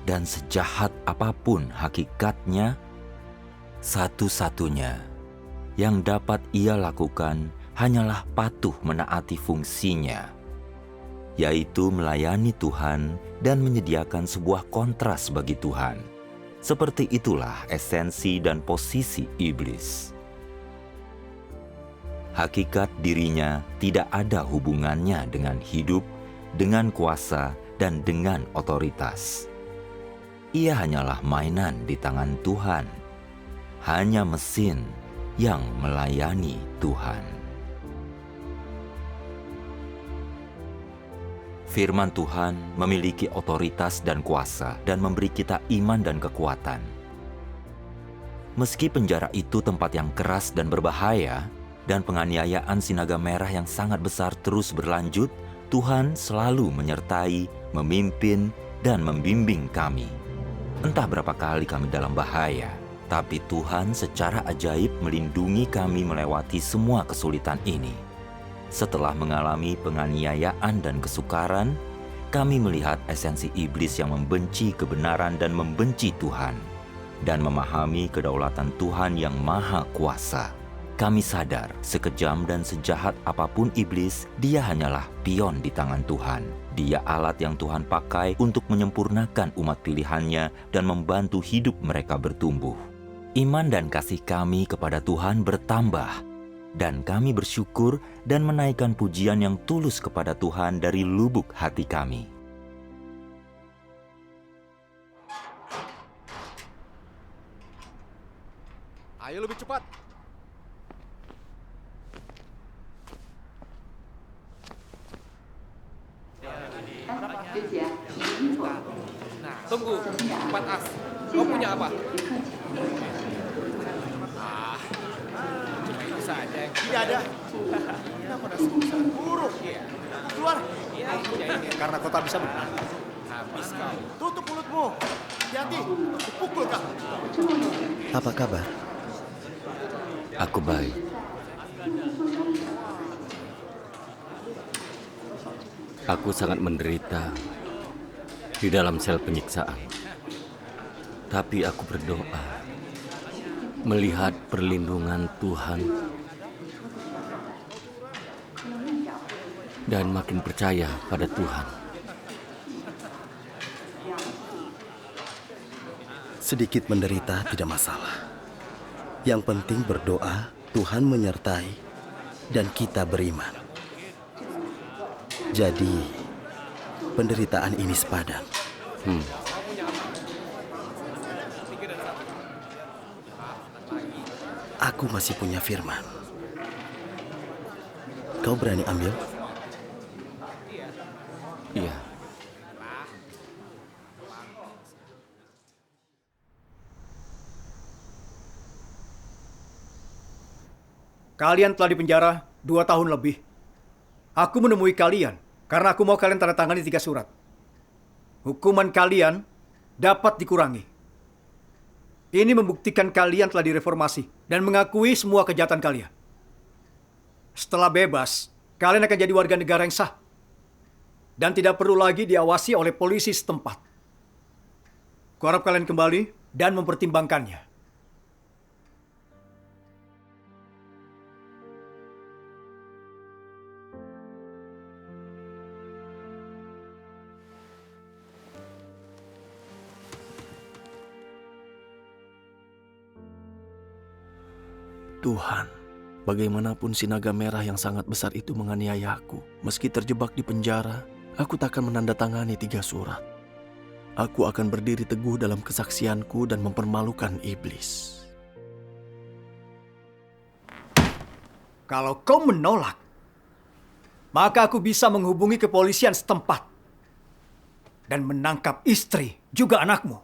dan sejahat apapun hakikatnya, satu-satunya yang dapat ia lakukan hanyalah patuh menaati fungsinya, yaitu melayani Tuhan dan menyediakan sebuah kontras bagi Tuhan, Seperti itulah esensi dan posisi iblis. Hakikat dirinya tidak ada hubungannya dengan hidup, dengan kuasa, dan dengan otoritas. Ia hanyalah mainan di tangan Tuhan, hanya mesin yang melayani Tuhan. Firman Tuhan memiliki otoritas dan kuasa dan memberi kita iman dan kekuatan. Meski penjara itu tempat yang keras dan berbahaya, dan penganiayaan Sinaga Merah yang sangat besar terus berlanjut, Tuhan selalu menyertai, memimpin, dan membimbing kami. Entah berapa kali kami dalam bahaya, tapi Tuhan secara ajaib melindungi kami melewati semua kesulitan ini. Setelah mengalami penganiayaan dan kesukaran, kami melihat esensi iblis yang membenci kebenaran dan membenci Tuhan, dan memahami kedaulatan Tuhan yang maha kuasa. Kami sadar, sekejam dan sejahat apapun iblis, dia hanyalah pion di tangan Tuhan. Dia alat yang Tuhan pakai untuk menyempurnakan umat pilihannya dan membantu hidup mereka bertumbuh. Iman dan kasih kami kepada Tuhan bertambah, dan kami bersyukur dan menaikkan pujian yang tulus kepada Tuhan dari lubuk hati kami. Ayo lebih cepat. Nah, tunggu. 4 as. Kau punya apa? Cuma itu saja. Tidak ada. Kenapa ada susah? Buruk. Keluar. Iya, punya ini. Karena kau tak bisa menang. Habis kau. Tutup mulutmu. Hati-hati. Pukul kau. Apa kabar? Aku baik. Aku sangat menderita di dalam sel penyiksaan. Tapi aku berdoa melihat perlindungan Tuhan dan makin percaya pada Tuhan. Sedikit menderita tidak masalah. Yang penting berdoa, Tuhan menyertai, dan kita beriman. Jadi, penderitaan ini sepadan. Aku masih punya firman. Kau berani ambil? Iya. Kalian telah dipenjara 2 tahun lebih. Aku menemui kalian karena aku mau kalian tanda tangani 3 surat. Hukuman kalian dapat dikurangi. Ini membuktikan kalian telah direformasi dan mengakui semua kejahatan kalian. Setelah bebas, kalian akan jadi warga negara yang sah dan tidak perlu lagi diawasi oleh polisi setempat. Kuharap kalian kembali dan mempertimbangkannya. Tuhan, bagaimanapun si naga merah yang sangat besar itu menganiaya aku, meski terjebak di penjara, aku takkan menandatangani 3 surat. Aku akan berdiri teguh dalam kesaksianku dan mempermalukan iblis. Kalau kau menolak, maka aku bisa menghubungi kepolisian setempat dan menangkap istri juga anakmu.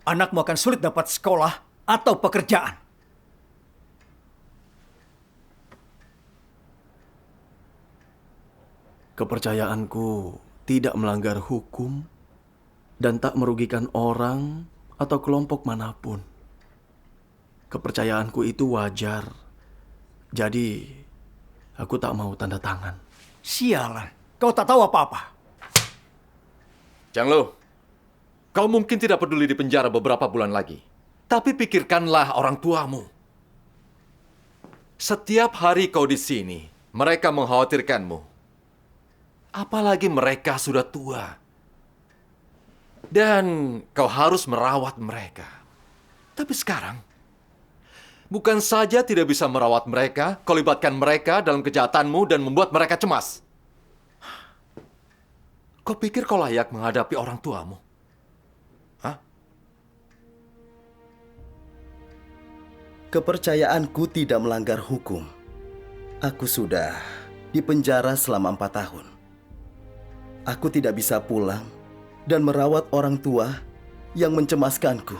Anakmu akan sulit dapat sekolah atau pekerjaan. Kepercayaanku tidak melanggar hukum dan tak merugikan orang atau kelompok manapun. Kepercayaanku itu wajar. Jadi, aku tak mau tanda tangan. Sialan, kau tak tahu apa-apa. Chang Lo, kau mungkin tidak peduli di penjara beberapa bulan lagi. Tapi pikirkanlah orang tuamu. Setiap hari kau di sini, mereka mengkhawatirkanmu. Apalagi mereka sudah tua. Dan kau harus merawat mereka. Tapi sekarang, bukan saja tidak bisa merawat mereka, kau libatkan mereka dalam kejahatanmu dan membuat mereka cemas. Kau pikir kau layak menghadapi orang tuamu? Hah? Kepercayaanku tidak melanggar hukum. Aku sudah dipenjara selama 4 tahun. Aku tidak bisa pulang dan merawat orang tua yang mencemaskanku.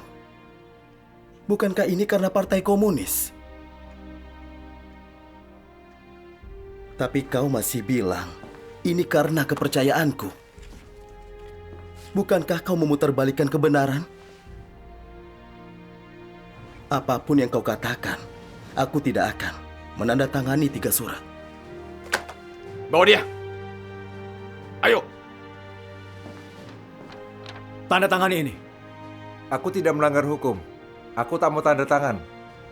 Bukankah ini karena Partai Komunis? Tapi kau masih bilang ini karena kepercayaanku. Bukankah kau memutarbalikkan kebenaran? Apapun yang kau katakan, aku tidak akan menandatangani 3 surat. Bawa dia. Ayo. Tanda tangan ini. Aku tidak melanggar hukum. Aku tak mau tanda tangan.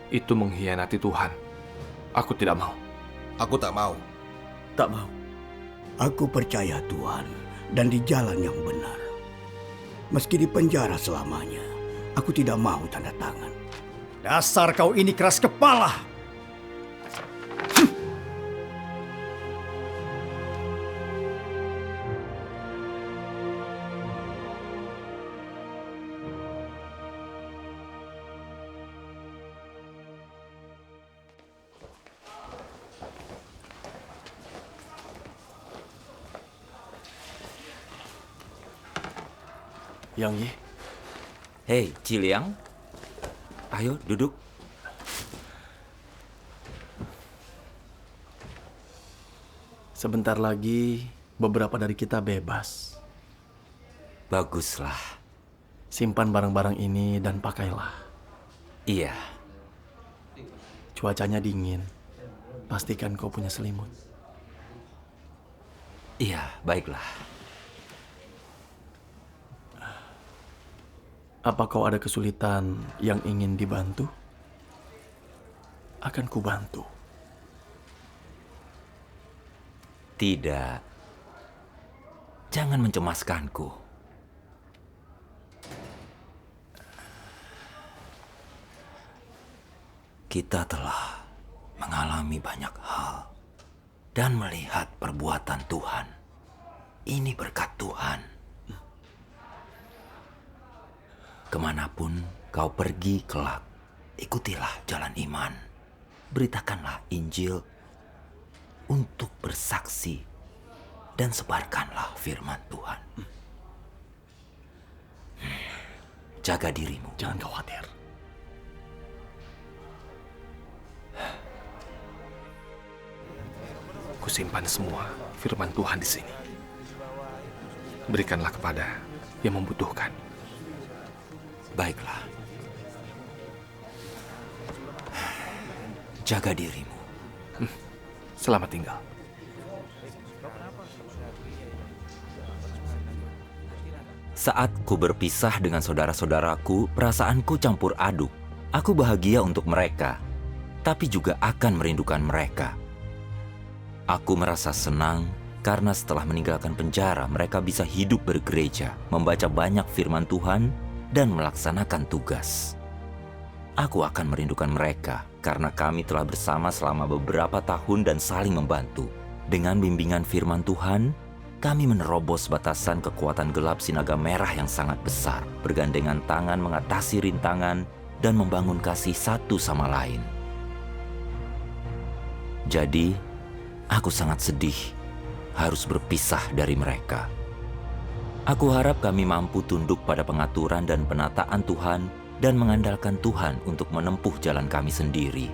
Itu mengkhianati Tuhan. Aku tidak mau. Aku tak mau. Tak mau. Aku percaya Tuhan dan di jalan yang benar. Meski di penjara selamanya, aku tidak mau tanda tangan. Dasar kau ini keras kepala. Yang Yi. Hei, Ciliang. Ayo, duduk. Sebentar lagi, beberapa dari kita bebas. Baguslah. Simpan barang-barang ini dan pakailah. Iya. Cuacanya dingin. Pastikan kau punya selimut. Iya, baiklah. Apa kau ada kesulitan yang ingin dibantu? Akan kubantu. Tidak. Jangan mencemaskanku. Kita telah mengalami banyak hal dan melihat perbuatan Tuhan. Ini berkat Tuhan. Kemanapun kau pergi kelak, ikutilah jalan iman. Beritakanlah Injil untuk bersaksi dan sebarkanlah firman Tuhan. Jaga dirimu. Jangan khawatir. Kusimpan semua firman Tuhan di sini. Berikanlah kepada yang membutuhkan. Baiklah. Jaga dirimu. Selamat tinggal. Saat ku berpisah dengan saudara-saudaraku, perasaanku campur aduk. Aku bahagia untuk mereka, tapi juga akan merindukan mereka. Aku merasa senang karena setelah meninggalkan penjara, mereka bisa hidup bergereja, membaca banyak firman Tuhan, dan melaksanakan tugas. Aku akan merindukan mereka karena kami telah bersama selama beberapa tahun dan saling membantu. Dengan bimbingan firman Tuhan, kami menerobos batasan kekuatan gelap Sinaga Merah yang sangat besar, bergandengan tangan mengatasi rintangan dan membangun kasih satu sama lain. Jadi, aku sangat sedih harus berpisah dari mereka. Aku harap kami mampu tunduk pada pengaturan dan penataan Tuhan dan mengandalkan Tuhan untuk menempuh jalan kami sendiri.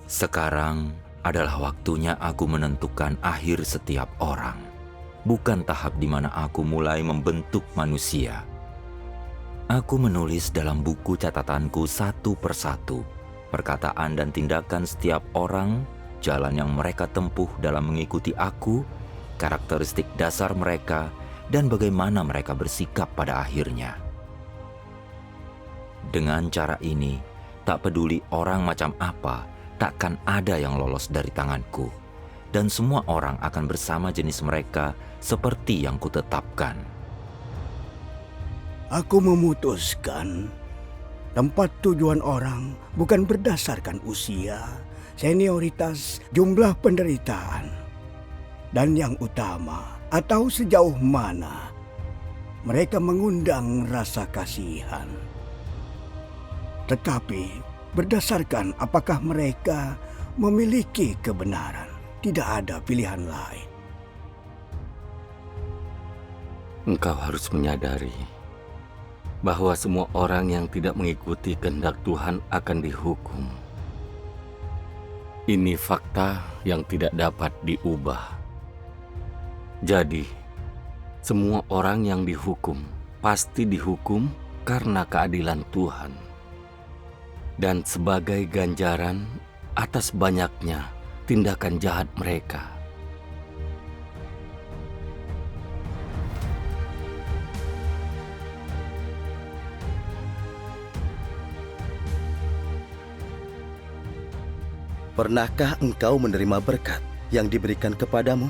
Sekarang adalah waktunya aku menentukan akhir setiap orang. Bukan tahap di mana aku mulai membentuk manusia. Aku menulis dalam buku catatanku satu persatu, perkataan dan tindakan setiap orang, jalan yang mereka tempuh dalam mengikuti aku, karakteristik dasar mereka, dan bagaimana mereka bersikap pada akhirnya. Dengan cara ini, tak peduli orang macam apa, takkan ada yang lolos dari tanganku. Dan semua orang akan bersama jenis mereka seperti yang kutetapkan. Aku memutuskan tempat tujuan orang bukan berdasarkan usia, senioritas, jumlah penderitaan, dan yang utama atau sejauh mana mereka mengundang rasa kasihan. Tetapi berdasarkan apakah mereka memiliki kebenaran. Tidak ada pilihan lain. Engkau harus menyadari bahwa semua orang yang tidak mengikuti kehendak Tuhan akan dihukum. Ini fakta yang tidak dapat diubah. Jadi, semua orang yang dihukum pasti dihukum karena keadilan Tuhan. Dan sebagai ganjaran atas banyaknya tindakan jahat mereka. Pernahkah engkau menerima berkat yang diberikan kepadamu?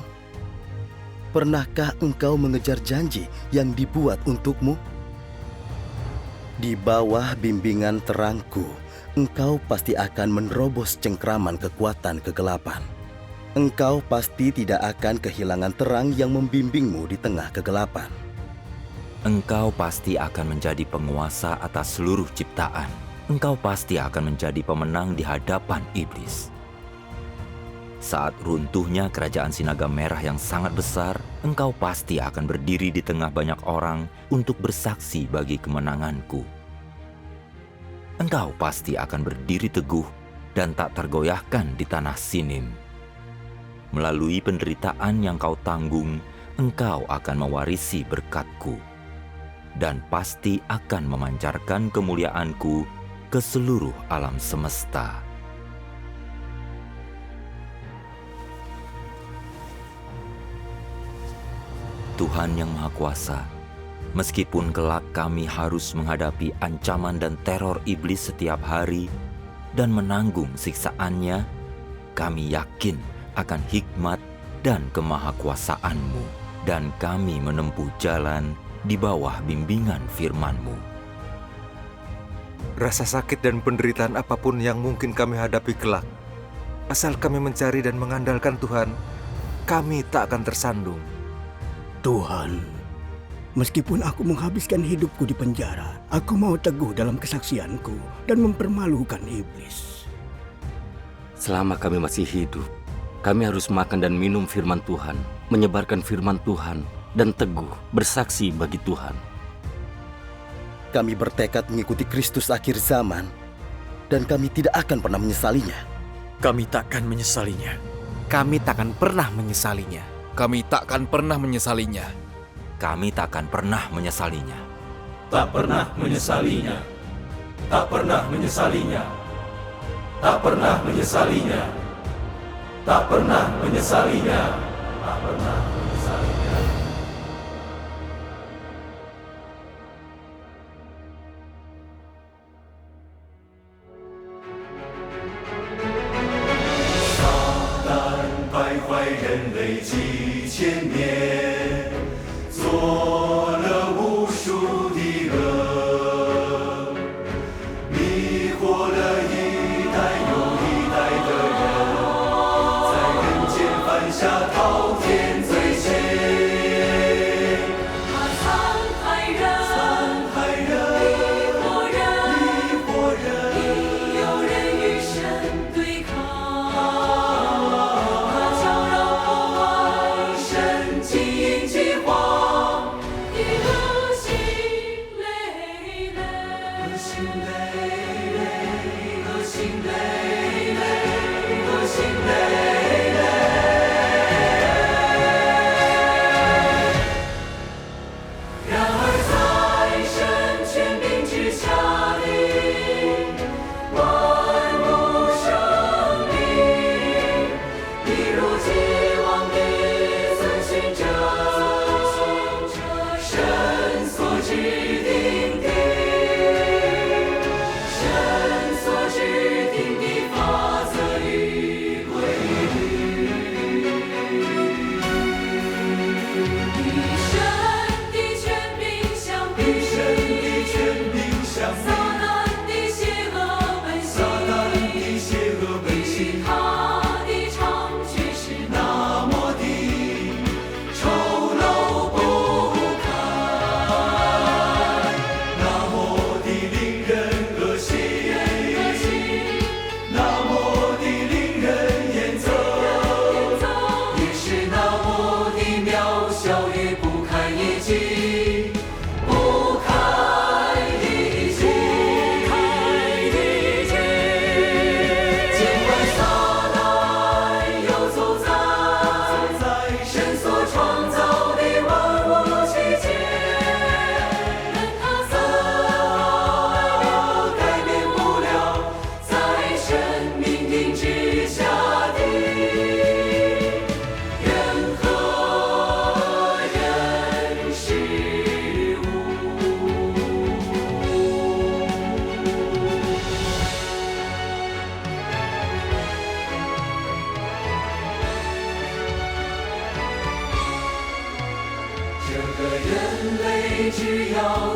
Pernahkah engkau mengejar janji yang dibuat untukmu? Di bawah bimbingan terangku, engkau pasti akan menerobos cengkraman kekuatan kegelapan. Engkau pasti tidak akan kehilangan terang yang membimbingmu di tengah kegelapan. Engkau pasti akan menjadi penguasa atas seluruh ciptaan. Engkau pasti akan menjadi pemenang di hadapan iblis. Saat runtuhnya kerajaan Sinaga Merah yang sangat besar, engkau pasti akan berdiri di tengah banyak orang untuk bersaksi bagi kemenanganku. Engkau pasti akan berdiri teguh dan tak tergoyahkan di tanah Sinim. Melalui penderitaan yang kau tanggung, engkau akan mewarisi berkat-Ku dan pasti akan memancarkan kemuliaan-Ku ke seluruh alam semesta. Tuhan yang Maha Kuasa, meskipun kelak kami harus menghadapi ancaman dan teror iblis setiap hari dan menanggung siksaannya, kami yakin akan hikmat dan kemahakuasaan-Mu, dan kami menempuh jalan di bawah bimbingan firman-Mu. Rasa sakit dan penderitaan apapun yang mungkin kami hadapi kelak, asal kami mencari dan mengandalkan Tuhan, kami tak akan tersandung. Tuhan, meskipun aku menghabiskan hidupku di penjara, aku mau teguh dalam kesaksianku dan mempermalukan iblis. Selama kami masih hidup, kami harus makan dan minum firman Tuhan, menyebarkan firman Tuhan, dan teguh bersaksi bagi Tuhan. Kami bertekad mengikuti Kristus akhir zaman, dan kami tidak akan pernah menyesalinya. Kami takkan menyesalinya. Kami takkan pernah menyesalinya. Kami takkan pernah menyesalinya. Kami takkan pernah menyesalinya. Tak pernah menyesalinya. Tak pernah menyesalinya. Tak pernah menyesalinya. Tak pernah menyesalinya. Tak pernah menyesalinya.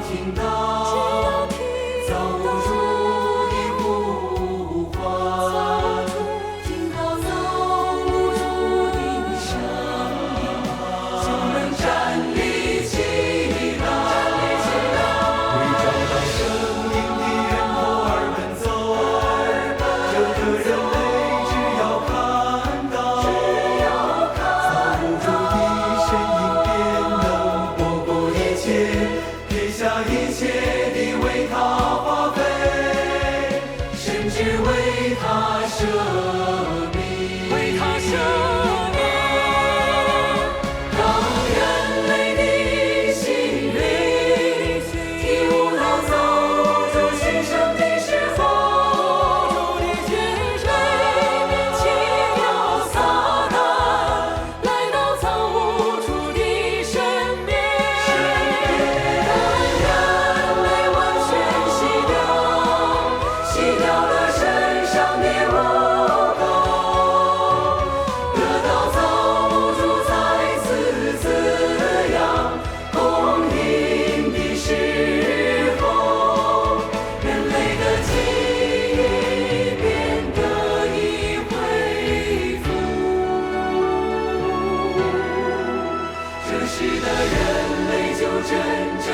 听到造物主的呼唤，听到造物主的声音，就能站立起来，为找到生命的源头而奔走。整个人类只要看到造物主的身影，便能不顾一切，撇下一切地为他发挥，甚至为他舍命，为他舍命。当人类的心灵体悟到造物主牺牲的时候，人面弃掉撒旦，来到造物主的身边。当人类完全洗掉了身上的污垢，得到造物主再次滋养供应的时候，人类的记忆便得以恢复。这时的人类就真正